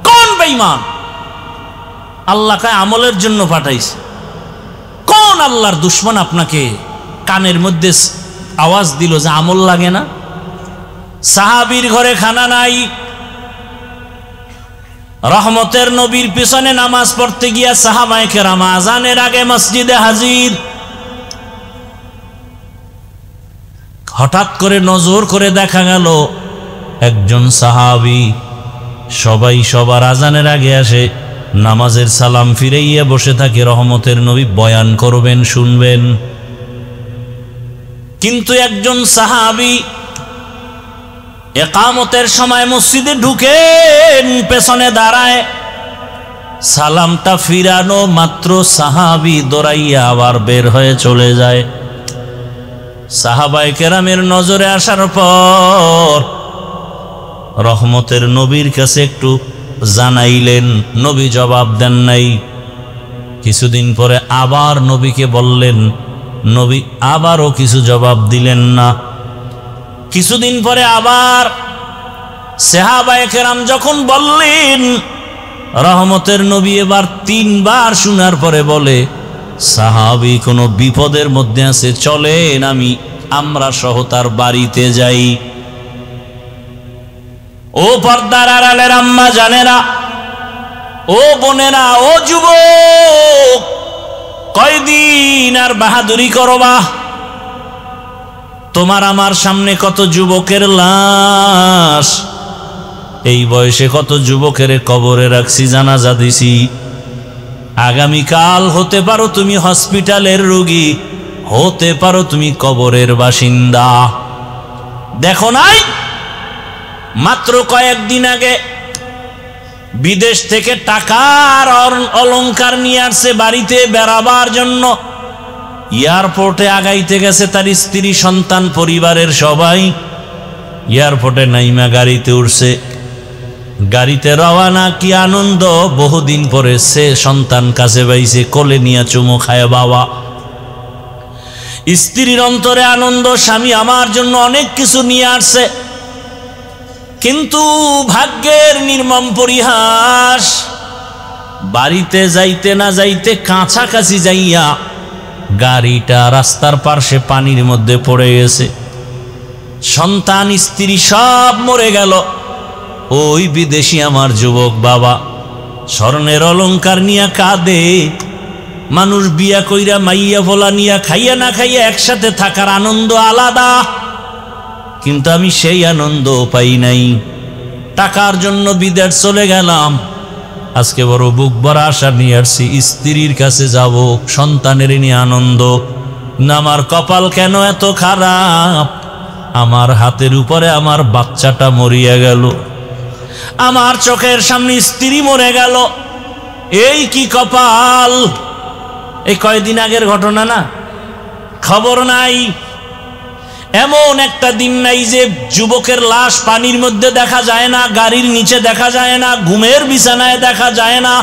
কোন বেঈমান? আল্লাহ কায় আমলের জন্য পাঠাইছে। কোন আল্লাহর দুশমন আপনাকে কানের মধ্যে আওয়াজ দিল যে আমল লাগে না? সাহাবীর ঘরে খানা নাই, রহমতের নবীর পিছনে নামাজ পড়তে গিয়া সাহাবায়ে কেরাম আজানের আগে মসজিদে হাজির। হঠাৎ করে নজর করে দেখা গেল একজন সাহাবী, সবাই সবার আজানের আগে আসে, নামাজের সালাম ফিরাইয়া বসে থাকে, রহমতের নবী বয়ান করবেন, শুনবেন। কিন্তু একজন সাহাবী একামতের সময় মসজিদে ঢুকেন, পেছনে দাঁড়ায়, সালামটা ফিরানো মাত্র সাহাবী দৌড়াইয়া আবার বের হয়ে চলে যায়। সাহাবায়ে কেরামের নজরে আসার পর রহমতের নবীর কাছে একটু জানাইলেন, নবী জবাব দেন নাই। কিছুদিন পরে আবার নবীকে বললেন, নবী আবারও কিছু জবাব দিলেন না। কিছুদিন পরে আবার সাহাবায়ে কেরাম যখন বললেন, রহমতের নবী এবার 3 বার শোনার পরে বলে, সাহাবী কোনো বিপদের মধ্যে আছে, চলেন আমরা সহ তার বাড়িতে যাই। ও পর্দার আড়ালের আম্মা জানেরা, ও বোনেরা, ও যুবক, কয়দিন আর বাহাদুরি করবা? তোমার আমার সামনে কত যুবকের লাশ, এই বয়সে কত যুবকের কবরে রাখছি, জানাজা দিছি। আগামীকাল হতে পারো তুমি হসপিটালের রোগী, হতে পারো তুমি কবরের বাসিন্দা। দেখো নাই মাত্র কয়েকদিন আগে বিদেশ থেকে টাকার অলংকার নিয়ে আসছে বাড়িতে বেড়াবার জন্য, এয়ারপোর্টে আগাইতে গেছে তার স্ত্রী, সন্তান, পরিবারের সবাই। এয়ারপোর্টে নাইমা গাড়িতে উঠছে, গাড়িতে রওয়ানা, কি আনন্দ! বহুদিন পরে সে সন্তান কাছে পাইছে, কোলে নিয়ে চুমু খায় বাবা। স্ত্রীর অন্তরে আনন্দ, স্বামী আমার জন্য অনেক কিছু নিয়ে আসছে। কিন্তু ভাগ্যের নির্মম পরিহাস, বাড়িতে যাইতে না যাইতে কাছাকাছি যাইয়া গাড়িটা রাস্তার পাশে পানির মধ্যে পড়ে গেছে। সন্তান, স্ত্রী সব মরে গেল। ওই বিদেশি আমার যুবক বাবা স্বর্ণের অলংকার নিয়া কাঁদে। মানুষ বিয়া কইরা মাইয়া ভোলা নিয়া খাইয়া না খাইয়া একসাথে থাকার আনন্দ আলাদা, কিন্তু আমি সেই আনন্দ পাই নাই। টাকার জন্য বিদেশ চলে গেলাম, আজকে বড় বুক ভরা আশা নিয়ে আসছি, স্ত্রীর কাছে যাব, সন্তানের নিয়ে আনন্দ। না, আমার কপাল কেন এত খারাপ, আমার হাতের উপরে আমার বাচ্চাটা মরিয়া গেল, আমার চোখের সামনে স্ত্রী মরে গেল। এই কি কপাল! এই কয়দিন আগের ঘটনা না, খবর নাই। এমন একটা দিন নাই যে যুবকের লাশ পানির মধ্যে দেখা যায় না, গাড়ির নিচে দেখা যায় না, ঘুমের বিছানায় দেখা যায় না।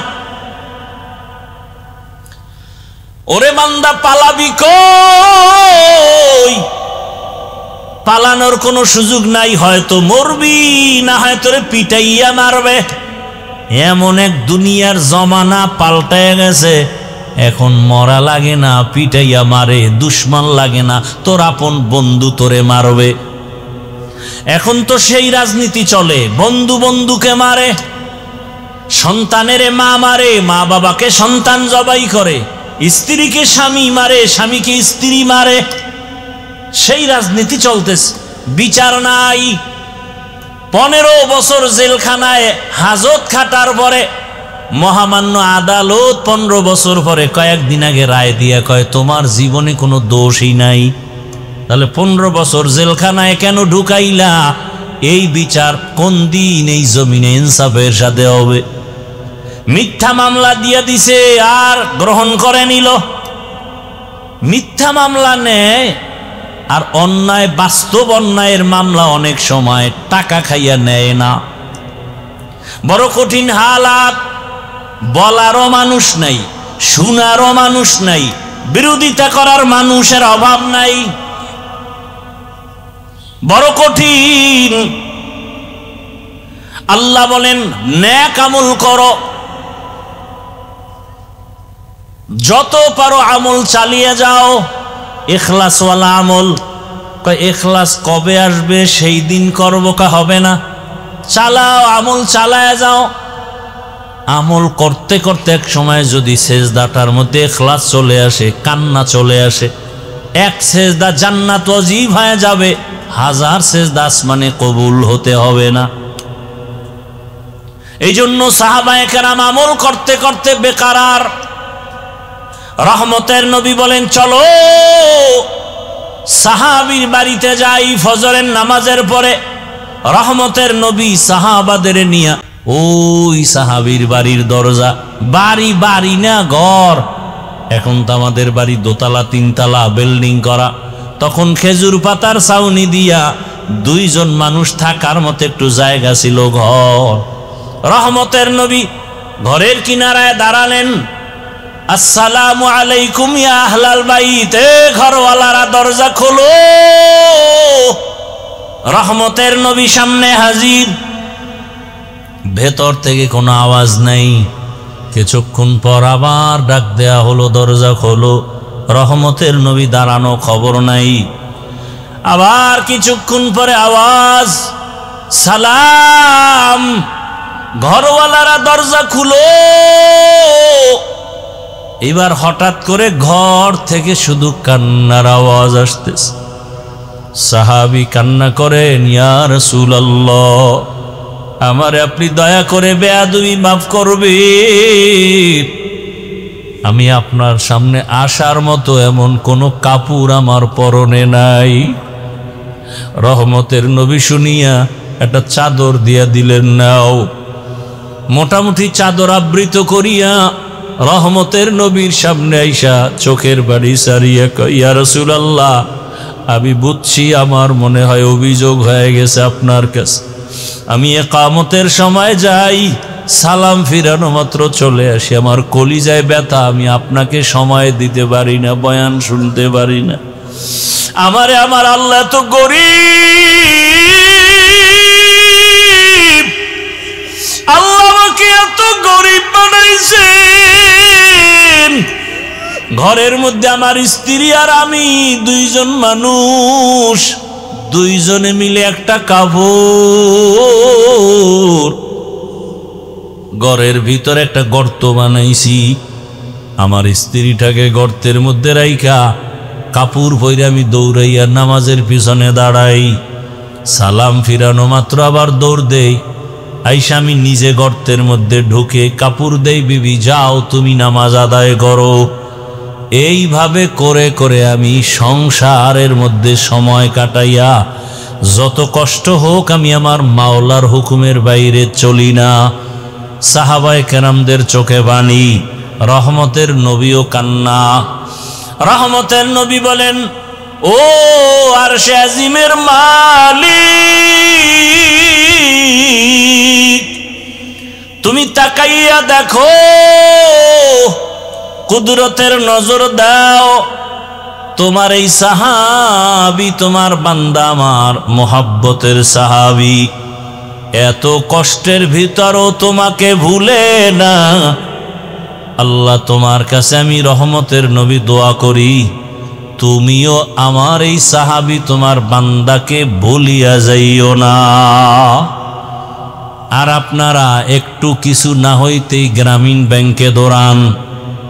ওরে বান্দা, পালাবি কই? পালানোর কোনো সুযোগ নাই, হয়তো মরবি, না হয় তোরে পিটাইয়া মারবে। এমন এক দুনিয়ার জমানা পাল্টায় গেছে, এখন মরা লাগে না, পিটাইয়া মারে। দুশ্মন লাগে না, তোর আপন বন্ধু তোরে মারবে। এখন তো সেই রাজনীতি চলে, বন্ধু বন্ধুকে মারে, সন্তানেরে মা মারে, মা বাবাকে সন্তান জবাই করে, স্ত্রীকে স্বামী মারে, স্বামীকে স্ত্রী মারে। সেই রাজনীতি চলতেছে, বিচার নাই। 15 বছর জেলখানায় হাজত খাটার পরে মহামান্য আদালত 15 বছর পরে কয়েকদিন আগে রায় দিয়া কয়, তোমার জীবনে কোনো দোষই নাই। তাহলে 15 বছর জেলখানায় কেন ঢুকাইলা? এই বিচার কোন দিন এই জমিনে ইনসাফের সাথে হবে? মিথ্যা মামলা দিয়া দিছে আর গ্রহণ করে নিল। মিথ্যা মামলা নেয় আর অন্যায়, বাস্তব অন্যায়ের মামলা অনেক সময় টাকা খাইয়া নেয় না। বড় কঠিন হালাত। বলারও মানুষ নাই, শোনারও মানুষ নাই, বিরোধিতা করার মানুষের অভাব নাই। বড় কঠিন। আল্লাহ বলেন, নেক আমল করো, যত পারো আমল চালিয়ে যাও, ইখলাসওয়ালা আমল। ইখলাস কবে আসবে? সেই দিন করবো, কা হবে না? চালাও, আমল চালায় যাও। আমল করতে করতে এক সময় যদি সেজদাটার মধ্যে ইখলাস চলে আসে, কান্না চলে আসে, এক সেজদা জান্নাত ওয়াজিব হয়ে যাবে, 1000 সেজদা আসমানে কবুল হতে হবে না। এই জন্য সাহাবায়ে কেরাম আমল করতে করতে বেকারার। রহমতের নবী বলেন, চলো সাহাবীর বাড়িতে যাই ফজরের নামাজের পরে। রহমতের নবী সাহাবাদের নিয়া ওই সাহাবীর বাড়ির দরজা, বাড়ি না ঘর, এখন তো আমাদের বাড়ি দোতলা তিনতলা বিল্ডিং করা, তখন খেজুর পাতার ছাউনি দিয়া 2 জন মানুষ থাকার মতো একটু জায়গা ছিল, ঘর। রহমতের নবী ঘরের কিনারায় দাঁড়ালেন, আসসালামু আলাইকুম ইয়া আহলাল বাইত, ঘরওয়ালারা দরজা খোলো। রহমতের নবী সামনে হাজির, ভেতর থেকে কোনো আওয়াজ নাই। কিছুক্ষণ পর আবার ডাক দেয়া হলো, দরজা খোলো। রহমতের নবী দাঁড়ানো, খবর নাই। আবার কিছুক্ষণ পরে আওয়াজ, সালাম, ঘরওয়ালারা দরজা খুলো। এবার হঠাৎ করে ঘর থেকে শুধু কান্নার আওয়াজ আসতেছে। সাহাবী কান্না করেন, ইয়া রাসূলুল্লাহ, আমারে আপনি দয়া করে বেয়াদবি মাফ করবেন, আমি আপনার সামনে আসার মতো এমন কোনো কাপড় আমার পরনে নাই। রহমতের নবী শুনিয়া একটা চাদর দিয়া দিলেন, নাও। মোটামুটি চাদর আবৃত করিয়া রহমতের নবীর সামনে আইসা চোখের বাড়ি সারিয়া কয়, ইয়া রাসূলুল্লাহ, আমি বুঝছি আমার মনে হয় অভিযোগ হয়ে গেছে আপনার কাছে। আমি ইকামতের সময় যাই, সালাম ফিরানো মাত্র চলে আসি, আমার কলিজায় ব্যথা, আমি আপনাকে সময় দিতে পারি না, বয়ান শুনতে পারি না। আমারে আমার আল্লাহ তো গরিব, আল্লাহ আমাকে এত গরিব বানাইছেন, ঘরের মধ্যে আমার স্ত্রী আর আমি 2 জন মানুষ, 2 জনে মিলে একটা কাপড়, ঘরের ভিতরে একটা গর্ত বানাইছি, আমার স্ত্রীটাকে গর্তের মধ্যে রাইখা কাপড় পরে আমি দৌড়াইয়া নামাজের পিছনে দাঁড়াই, সালাম ফিরানো মাত্র আবার দৌড় দেই, আইসা আমি নিজে গর্তের মধ্যে ঢুকে কাপড় দেই, বিবি যাও তুমি নামাজ আদায় করো। এইভাবে করে করে আমি সংসারের মধ্যে সময় কাটাইয়া, যত কষ্ট হোক আমি আমার মাওলার হুকুমের বাইরে চলি না। সাহাবায়ে কেরামদের চোখে পানি, রহমতের নবীও কান্না। রহমতের নবী বলেন, ও আরশে আজিমের মালিক, তুমি তাকাইয়া দেখো, কুদরতের নজর দাও, তোমার এই সাহাবী, তোমার বান্দা আমার মোহাব্বতের সাহাবী, এত কষ্টের ভিতরও তোমাকে ভুলে না। আল্লাহ, তোমার কাছে আমি রহমতের নবী দোয়া করি, তুমিও আমার এই সাহাবী তোমার বান্দাকে ভুলিয়া যাইও না। আর আপনারা একটু কিছু না হইতেই গ্রামীণ ব্যাংকে দৌড়ান,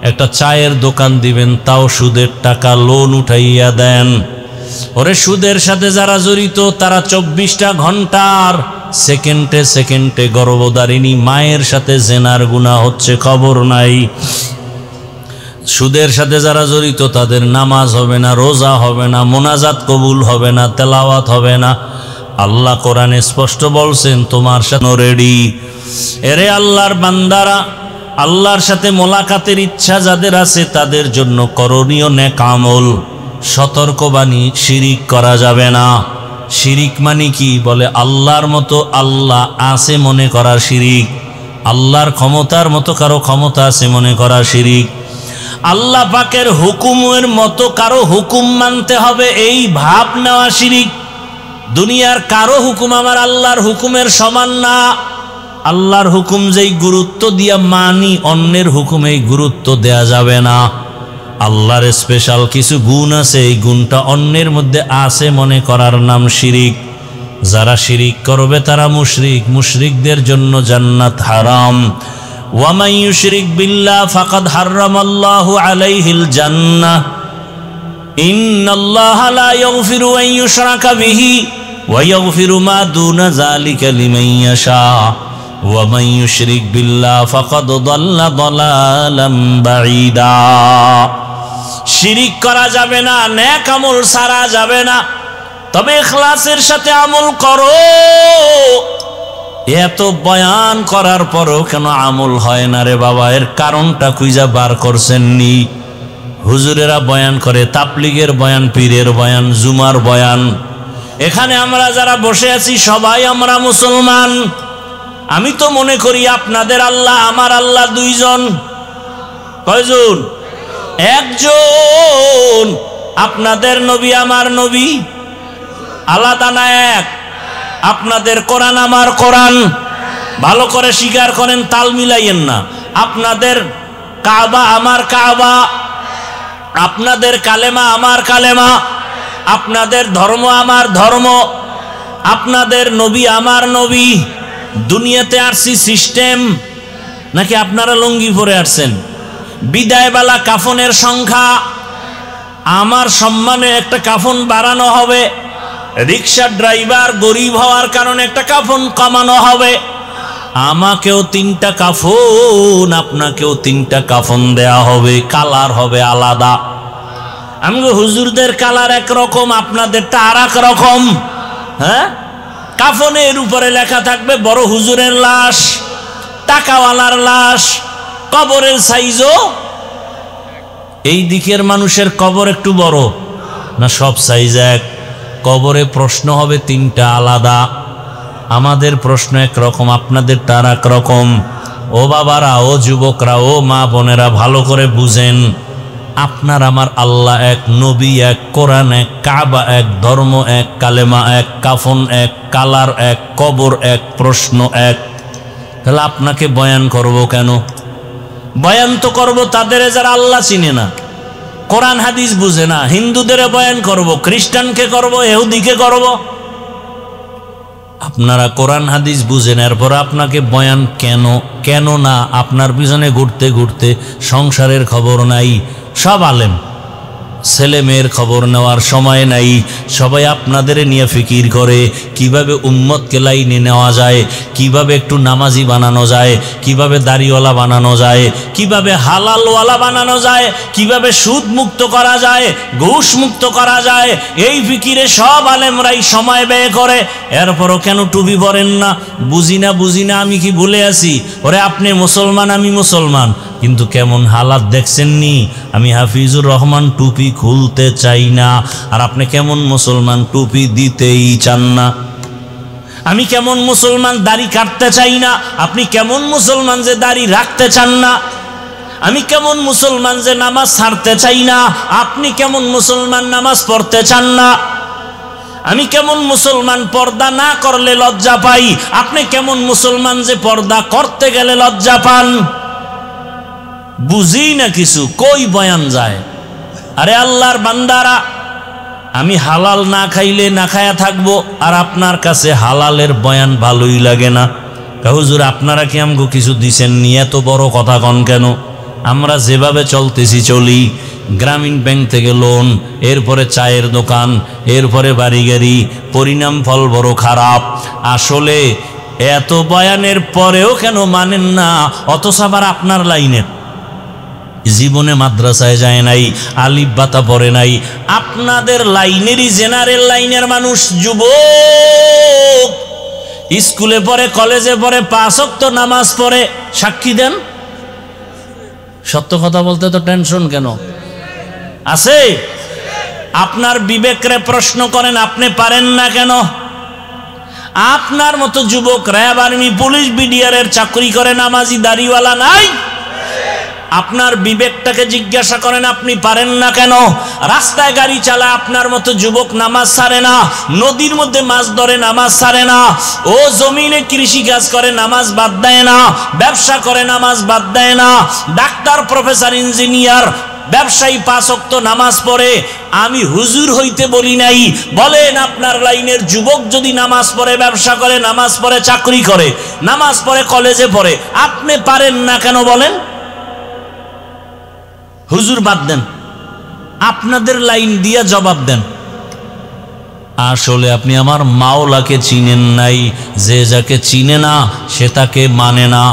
একটা চায়ের দোকান দিবেন, তাও সুদের টাকা লোন উঠাইয়া দেন। ওরে সুদের সাথে যারা জড়িত তারা 24টা ঘন্টার সেকেন্ডে সেকেন্ডে গর্ভধারিণী মায়ের সাথে জেনার গুনাহ হচ্ছে, খবর নাই। সুদের সাথে যারা জড়িত তাদের নামাজ হবে না, রোজা হবে না, মোনাজাত কবুল হবে না, তেলাওয়াত হবে না। আল্লাহ কোরআনে স্পষ্ট বলছেন, তোমার সাথে রেডি। এরে আল্লাহর বান্দারা, আল্লাহর সাথে মোলাকাতের ইচ্ছা যাদের আছে তাদের জন্য করণীয় নেক আমল। সতর্কবাণী, শিরিক করা যাবে না। শিরিক মানে কি? বলে আল্লাহর মতো আল্লাহ আছে মনে করা শিরিক, আল্লাহর ক্ষমতার মতো কারো ক্ষমতা আছে মনে করা শিরিক, আল্লাহ পাকের হুকুমের মতো কারো হুকুম মানতে হবে এই ভাব নেওয়া শিরিক। দুনিয়ার কারো হুকুম আমার আল্লাহর হুকুমের সমান না। আল্লাহর হুকুম যেই গুরুত্ব দিয়া মানি, অন্যের হুকুমে এই গুরুত্ব দেয়া যাবে না। আল্লাহর স্পেশাল কিছু গুণ আছে, এই গুণটা অন্যের মধ্যে আছে মনে করার নাম শিরিক। যারা শিরিক করবে তারা মুশরিক, মুশরিকদের জন্য জান্নাত হারাম। ওয়া মান ইউশরিক বিল্লাহ ফাকাদ হাররামাল্লাহু আলাইহিল জান্নাহ ইন্নাল্লাহা লা ইয়াগফিরু আন ইউশরাকা বিহি ওয়া ইয়াগফিরু মা দুনা যালিকা লিমান ইয়াশা ওয়া মান ইউশরিক বিল্লাহ ফাকাদ দাল্লা দালালাম বাঈদা। শিরিক করা যাবে না, নেক আমল ছাড়া যাবে না, তবে ইখলাসের সাথে আমল করো। এত বয়ান করার পরও কেন আমল হয় না রে বাবা? এর কারণটা খুঁজা বার করছেননি? হুজুরেরা বয়ান করে, তাবলীগের বয়ান, পীরের বয়ান, জুমার বয়ান। এখানে আমরা যারা বসে আছি সবাই আমরা মুসলমান। আমি তো মনে করি আপনাদের আল্লাহ আমার আল্লাহ দুইজন। কয়জন? একজন। আপনাদের নবী আমার নবী আলাদা না এক? আপনাদের কোরআন আমার কোরআন। ভালো করে স্বীকার করেন, তাল মিলাইয়েন না। আপনাদের কাবা আমার কাবা, আপনাদের কালেমা আমার কালেমা, আপনাদের ধর্ম আমার ধর্ম, আপনাদের নবী আমার নবী। দুনিয়াতে আসছি সিস্টেম, নাকি আপনারা লুঙ্গি পরে আসছেন? বিদায়বেলা কাফনের সংখ্যা, আমার সম্মানে একটা কাফন বাড়ানো হবে। রিক্সা ড্রাইভার গরিব হওয়ার কারণে একটা কাফন কমানো হবে। আমাকেও 3টা কাফন, আপনাকেও 3টা কাফন দেয়া হবে, কালার হবে আলাদা। আমি হুজুরদের কালার একরকম, আপনাদেরটা আর এক রকম। হ্যাঁ, কাফনের উপরে লেখা থাকবে বড় হুজুরের লাশ, টাকাওয়ালার লাশ। কবরের সাইজও এই দিকের মানুষের কবর একটু বড় না সব সাইজ এক? কবরে প্রশ্ন হবে 3টা আলাদা। আমাদের প্রশ্ন একরকম, আপনাদেরটা আর এক রকম। ও বাবারা, ও যুবকরা, ও মা বোনেরা, ভালো করে বুঝেন, আপনার আমার আল্লাহ এক, নবী এক, কোরআন এক, কাবা এক, ধর্ম এক, কালেমা এক, কাফন এক, কালার এক, কবর এক, প্রশ্ন এক। তাহলে আপনাকে বয়ান করব কেন? বয়ান তো করব তাদের যারা আল্লাহ চিনে না, কোরআন হাদিস বুঝে না। হিন্দুদের বয়ান করব, খ্রিস্টানকে করব, ইহুদিকে করব। আপনারা কোরআন হাদিস বুঝেন, এরপর আপনাকে বয়ান কেন? কেন না? আপনার পিছনে ঘুরতে ঘুরতে সংসারের খবর নাই। সব আলেম, ছেলে মেয়ের খবর নেওয়ার সময় নাই। সবাই আপনাদের নিয়ে ফিকির করে কিভাবে উম্মতকে লাইনে নেওয়া যায়, কিভাবে একটু নামাজি বানানো যায়, কিভাবে দাড়িওয়ালা বানানো যায়, কিভাবে হালালওয়ালা বানানো যায়, কিভাবে সুদ মুক্ত করা যায়, ঘুষ মুক্ত করা যায়। এই ফিকিরে সব আলেমরাই সময় ব্যয় করে। এরপরও কেন টুপি পরেন না? বুঝি না, বুঝি না, আমি কি ভুলে আছি? ওরে আপনি মুসলমান, আমি মুসলমান, কিন্তু কেমন হালাত দেখছেননি? আমি হাফিজুর রহমান টুপি খুলতে চাই না, আর আপনি কেমন মুসলমান টুপি দিতেই চান না। আমি কেমন মুসলমান দাড়ি কাটতে চাই না, আপনি কেমন মুসলমান যে দাড়ি রাখতে চান না। আমি কেমন মুসলমান যে নামাজ ছাড়তে চাই না, আপনি কেমন মুসলমান নামাজ পড়তে চান না। আমি কেমন মুসলমান পর্দা না করলে লজ্জা পাই, আপনি কেমন মুসলমান যে পর্দা করতে গেলে লজ্জা পান। বুঝি না কিছু, কই বয়ান যায়? আরে আল্লাহর বান্দারা, আমি হালাল না খাইলে না খায়া থাকবো, আর আপনার কাছে হালালের বয়ান ভালোই লাগে না। হুজুর আপনারা কি আমগো কিছু দিছেন নি? এত বড় কথা কন কেন? আমরা যেভাবে চলতেছি চলি, গ্রামীণ ব্যাংক থেকে লোন, এরপরে চায়ের দোকান, এরপরে বাড়ি গাড়ি, পরিণাম ফল বড় খারাপ। আসলে এত বয়ানের পরেও কেন মানেন না? অথচ আবার আপনার লাইনের জীবনে মাদ্রাসায় যায় নাই, আলিফ বাতা পড়ে নাই। আপনাদের লাইনেরই জেনারেল লাইনের মানুষ, যুবক, স্কুলে পড়ে, কলেজে পড়ে, 5 ওয়াক্ত নামাজ পড়ে। সাক্ষী দেন। সত্য কথা বলতে তো টেনশন কেন? আছে? আপনার বিবেকরে প্রশ্ন করেন, আপনি পারেন না কেন? আপনার মতো যুবক র্যাব, আর্মি, পুলিশ, বিডিআরের চাকরি করে, নামাজি দাড়িওয়ালা নাই। আপনার বিবেকটাকে জিজ্ঞাসা করেন, আপনি পারেন না কেন? রাস্তায় গাড়ি চালায় আপনার মতো যুবক নামাজ ছাড়ে না, নদীর মধ্যে মাছ ধরে নামাজ ছাড়ে না, ও জমিনে কৃষি কাজ করে নামাজ বাদ দেয় না, ব্যবসা করে নামাজ বাদ দেয় না, ডাক্তার, প্রফেসর, ইঞ্জিনিয়ার, ব্যবসায়ী 5 ওয়াক্ত নামাজ পড়ে, আমি হুজুর হইতে বলি নাই। বলেন আপনার লাইনের যুবক যদি নামাজ পড়ে, ব্যবসা করে, নামাজ পড়ে, চাকরি করে, নামাজ পড়ে, কলেজে পড়ে, আপনি পারেন না কেন বলেন? হুজুর বাদ দেন, আপনাদের লাইন দিয়া জবাব দেন। আসলে আপনি আমার মাওলাকে চিনেন নাই। যে যাকে চিনে না সে তাকে মানে না,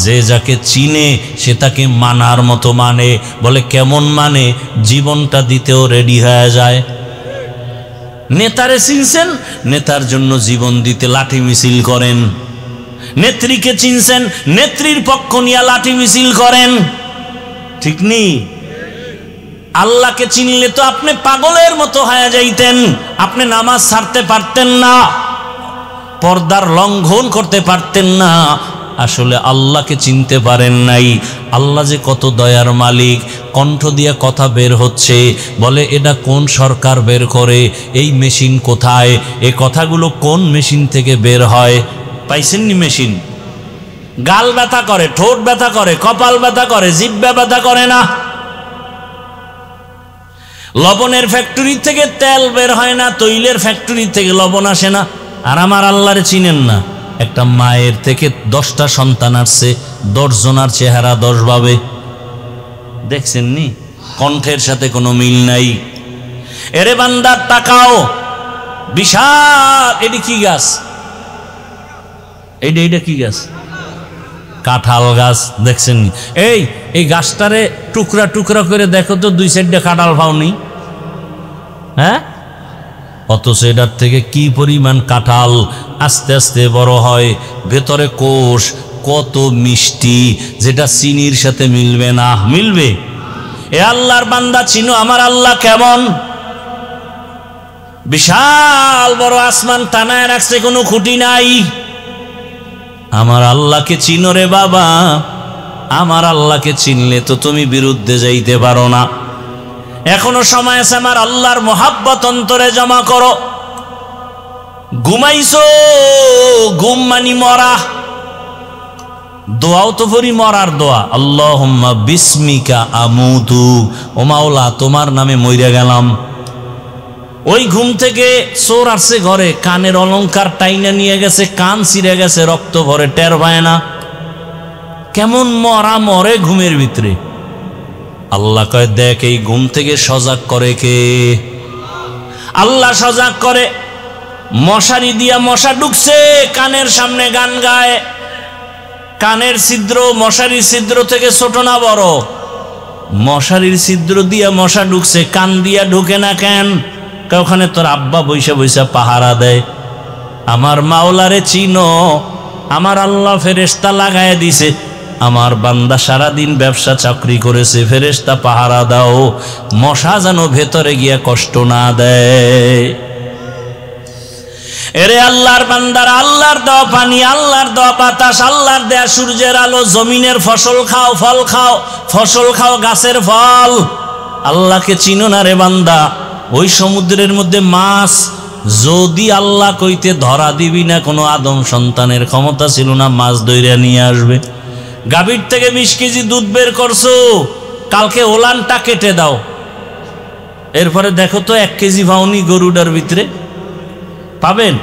যে যাকে চিনে সে তাকে মানার মতো মানে। বলে কেমন মানে? জীবনটা দিতেও রেডি হয়ে যায়। নেতারে চিনছেন, নেতার জন্য জীবন দিতে লাঠি মিছিল করেন। নেত্রীকে চিনছেন, নেত্রীর পক্ষ নিয়ে লাঠি মিছিল করেন। ঠিক নেই? আল্লাহকে চিনলে তো আপনি পাগলের মতো হয়ে যাইতেন। আপনি নামাজ ছাড়তে পারতেন না, পর্দার লঙ্ঘন করতে পারতেন না। আসলে আল্লাহকে চিনতে পারেন নাই। আল্লাহ যে কত দয়ার মালিক। কণ্ঠ দিয়ে কথা বের হচ্ছে, বলে এটা কোন সরকার বের করে, এই মেশিন কোথায়, এই কথাগুলো কোন মেশিন থেকে বের হয়? পাইছেননি মেশিন? গাল ব্যথা করে, ঠোঁট ব্যথা করে, কপাল ব্যথা করে, জিহ্বা ব্যথা করে না? লবণের ফ্যাক্টরি থেকে তেল বের হয় না, তৈলের ফ্যাক্টরি থেকে লবণ আসে না। আর আমার আল্লাহরে চিনেন না। একটা মায়ের থেকে 10টা সন্তান আসছে, 10 জনার চেহারা 10 ভাবে। দেখছেন নি? কণ্ঠের সাথে কোনো মিল নাই। এরে বান্দা তাকাও, বিশাল, এটি কি গাছ? এইটা কি গাছ? কাঁঠাল গাছ। দেখছেন নি? এই গাছটারে টুকরা টুকরা করে দেখো তো, 2 সাইডে কাঁঠাল পাওনি? হ্যাঁ, অথচ এটার থেকে কি পরিমাণ কাঁঠাল আস্তে আস্তে বড় হয়। ভেতরে কোষ কত মিষ্টি, যেটা চিনির সাথে মিলবে না। মিলবে? এ আল্লাহর বান্দা চিনো আমার আল্লাহ কেমন? বিশাল বড় আসমান টানায় রাখছে, কোনো খুঁটি নাই। আমার আল্লাহকে চিনো রে বাবা। আমার আল্লাহকে চিনলে তো তুমি বিরুদ্ধে যাইতে পারো না। এখনো সময় আছে, আমার আল্লাহর মোহাব্বত অন্তরে জমা করো। ঘুমাইছো, ঘুম মানি মরা। দোয়াও তো পড়ি মরার দোয়া, আল্লাহুম্মা বিসমিকা আমুতু। ও মাওলা, তোমার নামে মইরা গেলাম। ওই ঘুম থেকে চোর আসছে ঘরে, কানের অলংকার টাইনা নিয়ে গেছে, কান ছিঁড়ে গেছে, রক্ত ভরে, টের পায় না। কেমন মরা মরে ঘুমের ভিতরে। আল্লাহ কয়, দেখ এই ঘুম থেকে সজাগ করে কে? আল্লাহ সজাগ করে। মশারি দিয়া মশা ঢুকছে, কানের সামনে গান গায়। কানের ছিদ্র মশারির ছিদ্র থেকে ছোট না বড়? মশারির ছিদ্র দিয়া মশা ঢুকছে, কান দিয়া ঢুকে না কেন? ওখানে তোর আব্বা বৈশা বৈশা পাহারা দেয়। আমার মাওলারে চিনো? আমার আল্লাহ ফেরেশতা লাগায় দিছে। আমার বান্দা সারাদিন ব্যবসা চাকরি করেছে, ফেরেশতা পাহারা দাও, মশা যেন ভেতরে গিয়া কষ্ট না দেয়। এরে আল্লাহর বান্দারা, আল্লাহর দেওয়া পানি, আল্লাহর দেওয়া বাতাস, আল্লাহর দেয়া সূর্যের আলো, জমিনের ফসল খাও, ফল খাও, ফসল খাও, গাছের ফল। আল্লাহকে চিনো না রে বান্দা? ওই সমুদ্রের মধ্যে মাছ যদি আল্লাহ কইতে ধরা দিবি না, কোনো আদম সন্তানের ক্ষমতা ছিল না মাছ ধইরা নিয়ে আসবে। গাভীর থেকে 20 কেজি দুধ বের করছো, কালকে ওলানটা কেটে দাও। এরপরে দেখো তো 1 কেজি পাওনি গরুটার ভিতরে, পাবেন?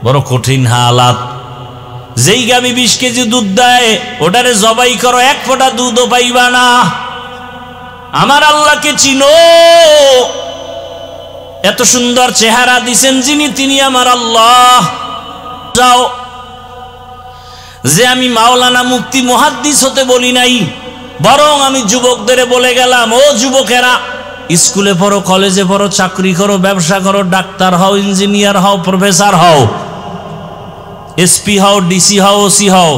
বড় কঠিন হালাত। যেই গাভী 20 কেজি দুধ দেয়, ওটারে জবাই করো, 1 ফোঁটা দুধও পাইবা না। আমার আল্লাহকে চিনো? এত সুন্দর চেহারা দিছেন যিনি, তিনি আমার আল্লাহ। যাও, যে আমি মাওলানা মুফতি মুহাদ্দিস হতে বলি নাই, বরং আমি যুবকদের বলে গেলাম, ও যুবকেরা, স্কুলে পড়ো, কলেজে পড়ো, চাকরি করো, ব্যবসা করো, ডাক্তার হও, ইঞ্জিনিয়ার হও, প্রফেসর হও, এসপি হও, ডিসি হও, ওসি হও,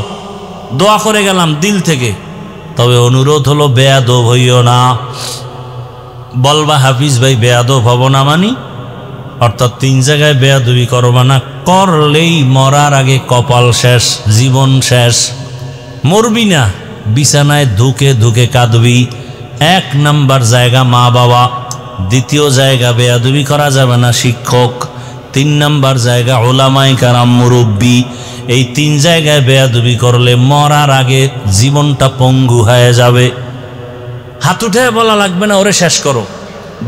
দোয়া করে গেলাম দিল থেকে। তবে অনুরোধ হলো, বেয়াদব হইও না। বলবা হাফিজ ভাই বেয়াদব হব না মানি? অর্থাৎ 3 জায়গায় বেয়াদবি করবা না, করলেই মরার আগে কপাল শেষ, জীবন শেষ। মরবি না, বিছানায় ধুকে ধুকে কাঁদবি। 1 নাম্বার জায়গা মা বাবা, 2য় জায়গা বেয়াদবি করা যাবে না শিক্ষক, 3 নাম্বার জায়গা ওলামায়ে কেরাম মুরব্বী। এই 3 জায়গায় বেয়াদবি করলে মরার আগে জীবনটা পঙ্গু হয়ে যাবে। হাত উঠে বলা লাগবে না ওরে শেষ করো,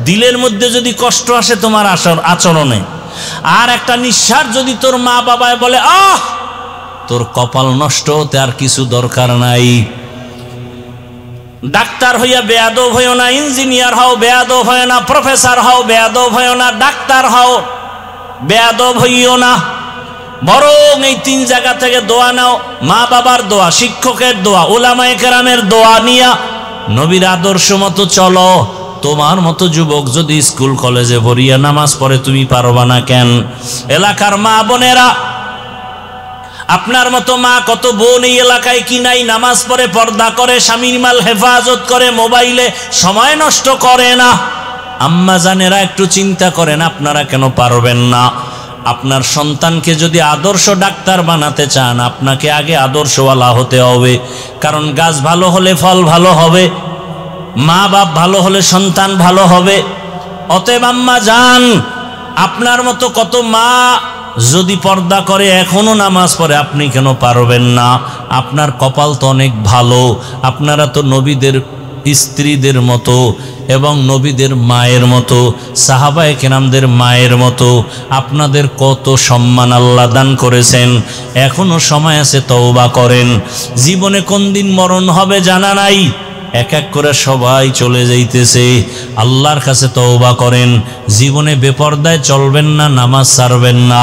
দিলের মধ্যে যদি কষ্ট আসে তোমার আচরণে, আর একটা নিঃশ্বাস যদি তোর মা বাবায় বলে আহ, তোর কপাল নষ্ট হতে আর কিছু দরকার নাই। ডাক্তার হইয়া বেয়াদব হইও না, ইঞ্জিনিয়ার হও বেয়াদব হইও না, প্রফেসর হও বেয়াদব হইও না, ডাক্তার হও বেয়াদব হইও না। বরং এই 3 জায়গা থেকে দোয়া নাও, মা বাবার দোয়া, শিক্ষকের দোয়া, উলামায়ে কেরামের দোয়া নিয়া নবীর আদর্শ মতো চলো। তোমার মতো যুবক যদি স্কুল কলেজে ভরিয়া নামাজ পড়ে তুমি পারবা না কেন? এলাকার মা বোনেরা, আপনার মতো মা কত বোন এই এলাকায় কি নাই? নামাজ পড়ে, পর্দা করে, স্বামীর মাল হেফাজত করে, মোবাইলে সময় নষ্ট করে না। আম্মা জানেরা একটু চিন্তা করেন, আপনারা কেন পারবেন না? আপনার সন্তানকে যদি আদর্শ ডাক্তার বানাতে চান, আপনাকে আগে আদর্শওয়ালা হতে হবে। কারণ গাছ ভালো হলে ফল ভালো হবে, মা বাপ ভালো হলে সন্তান ভালো হবে। অতএব আম্মা জান, আপনার মতো কত মা যদি পর্দা করে এখনো নামাজ পড়ে, আপনি কেন পারবেন না? আপনার কপাল তো অনেক ভালো। আপনারা তো নবীদের স্ত্রীদের মতো এবং নবীদের মায়ের মতো, সাহাবায়ে কেরামদের মায়ের মতো। আপনাদের কত সম্মান আল্লাহ দান করেছেন। এখনো সময় আছে, তওবা করেন। জীবনে কোন দিন মরণ হবে জানা নাই, এক এক করে সবাই চলে যাইতেছে। আল্লাহর কাছে তওবা করেন। জীবনে বেপরদায় চলবেন না, নামাজ ছাড়বেন না,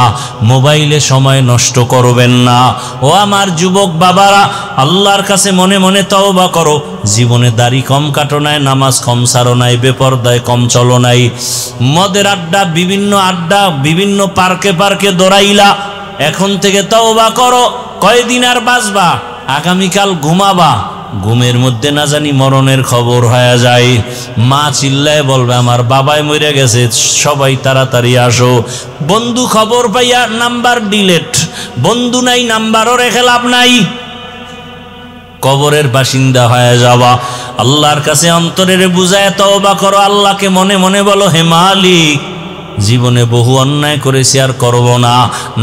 মোবাইলে সময় নষ্ট করবেন না। ও আমার যুবক বাবারা, আল্লাহর কাছে মনে মনে তওবা করো। জীবনে দাড়ি কম কাটো নাই, নামাজ কম ছাড়ো নাই, বেপরদায় কম চলো নাই, মদের আড্ডা, বিভিন্ন পার্কে পার্কে দৌড়াইলা। এখন থেকে তওবা করো। কয়দিন আর বাঁচবা? আগামীকাল ঘুমাবা, ঘুমের মধ্যে না জানি মরণের খবর হয়ে যায়। মা চিল্লায় বলবে আমার বাবাই মরে গেছে, সবাই তাড়াতাড়ি আসো। বন্ধু খবর পাইয়া নাম্বার ডিলেট, বন্ধু নাই নাম্বারও রেখে লাভ নাই, কবরের বাসিন্দা হয়ে যাওয়া। আল্লাহর কাছে অন্তরের বুঝায় তওবা করো। আল্লাহকে মনে মনে বলো, হে মালিক, জীবনে বহু অন্যায় করেছি, আর করব না,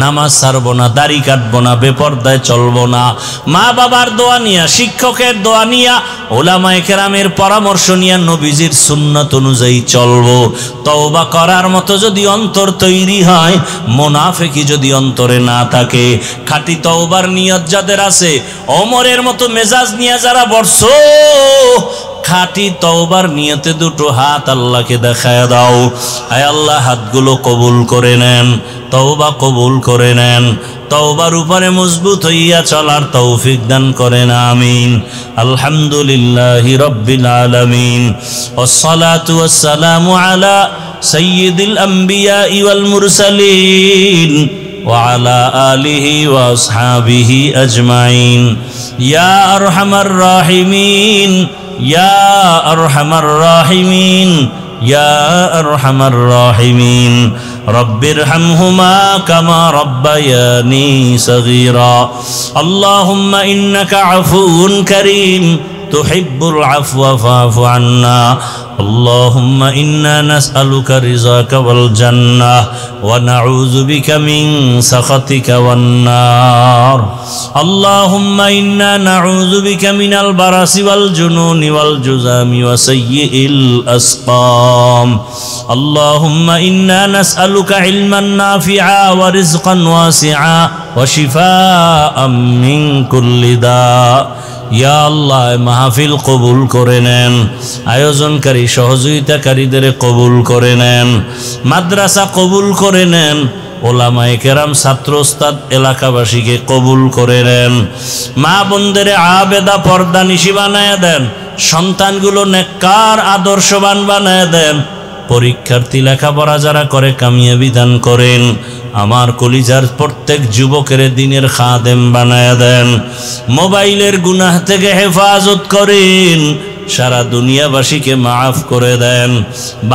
নামাজ ছাড়ব না, দাড়ি কাটবো না, বেপরদায় চলবো না। মা বাবার দোয়া নিয়া, শিক্ষকের দোয়া নিয়া, উলামায়ে কেরামের পরামর্শ নিয়া নবীজির সুন্নাত অনুযায়ী চলবো। তওবা করার মতো যদি অন্তর তৈরি হয়, মুনাফিকি যদি অন্তরে না থাকে, খাঁটি তওবার নিয়ত যাদের আছে, ওমরের মতো মেজাজ নিয়ে যারা বসছো, খাঁটি তওবার নিয়তে দুটো হাত আল্লাহকে দেখায় দাও। আয় আল্লাহ, হাতগুলো কবুল করে নেন, তওবা কবুল করে নেন, তওবার উপরে মজবুত হইয়া চলার তৌফিক দান করেন, আমিন। আলহামদুলিল্লাহি রাব্বিল আলামিন, ওয়াসসালাতু ওয়াসসালামু আলা সাইয়্যিদিল আমবিয়া ওয়াল মুরসালিন ওয়া আলা আলিহি ওয়া আসহাবিহি আজমাইন। ইয়া আরহামার রাহিমিন, ইয়া আরহামার রাহিমিন, ইয়া আরহামার রাহিমিন। রব্বিরহামহুমা কামা রব্বায়ানি সগীরা। আল্লাহুম্মা ইন্নাকা আফুউন কারীম তুহিব্বুল আফওয়া ফা'ফু আন্না। اللهم إنا نسألك رضاك والجنة ونعوذ بك من سخطك والنار. اللهم إنا نعوذ بك من البرص والجنون والجذام وسيء الأسقام. اللهم إنا نسألك علما نافعا ورزقا واسعا وشفاء من كل داء. ইয়া আল্লাহ, মাহফিল কবুল করে নেন, আয়োজনকারী সহযোগিতাকারীদের কবুল করে নেন, মাদ্রাসা কবুল করে নেন, ওলামায়ে কেরাম, ছাত্র ওস্তাদ, এলাকাবাসীকে কবুল করে নেন। মা বোনদের আবেদা পর্দানিশী বানায় দেন, সন্তানগুলো নেককার আদর্শবান বানায় দেন। পরীক্ষার্থী লেখাপড়া যারা করে কামিয়াবি দান করেন। আমার কলিজার প্রত্যেক যুবকের দিনের খাদেম বানায় দেন। মোবাইলের গুনাহ থেকে হেফাজত করেন। সারা দুনিয়াবাসীকে মাফ করে দেন।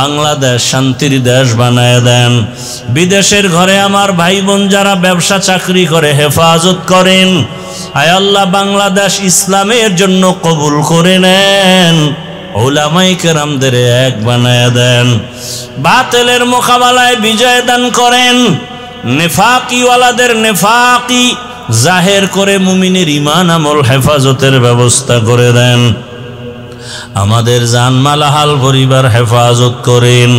বাংলাদেশ শান্তির দেশ বানায় দেন। বিদেশের ঘরে আমার ভাই বোন যারা ব্যবসা চাকরি করে হেফাজত করেন। আয় আল্লাহ, বাংলাদেশ ইসলামের জন্য কবুল করে নেন। উলামায়ে কেরামদের এক বানায় দেন। বাতিলের মোকাবেলায় বিজয় দান করেন। নেফাকিওয়ালাদের নেফাকি জাহের করে মুমিনের ঈমান আমল হেফাজতের ব্যবস্থা করে দেন। আমাদের জানমাল হাল পরিবার হেফাজত করেন।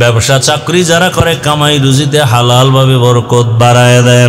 ব্যবসা চাকরি যারা করে কামাই রুজিতে হালালভাবে বরকত বাড়ায় দেন।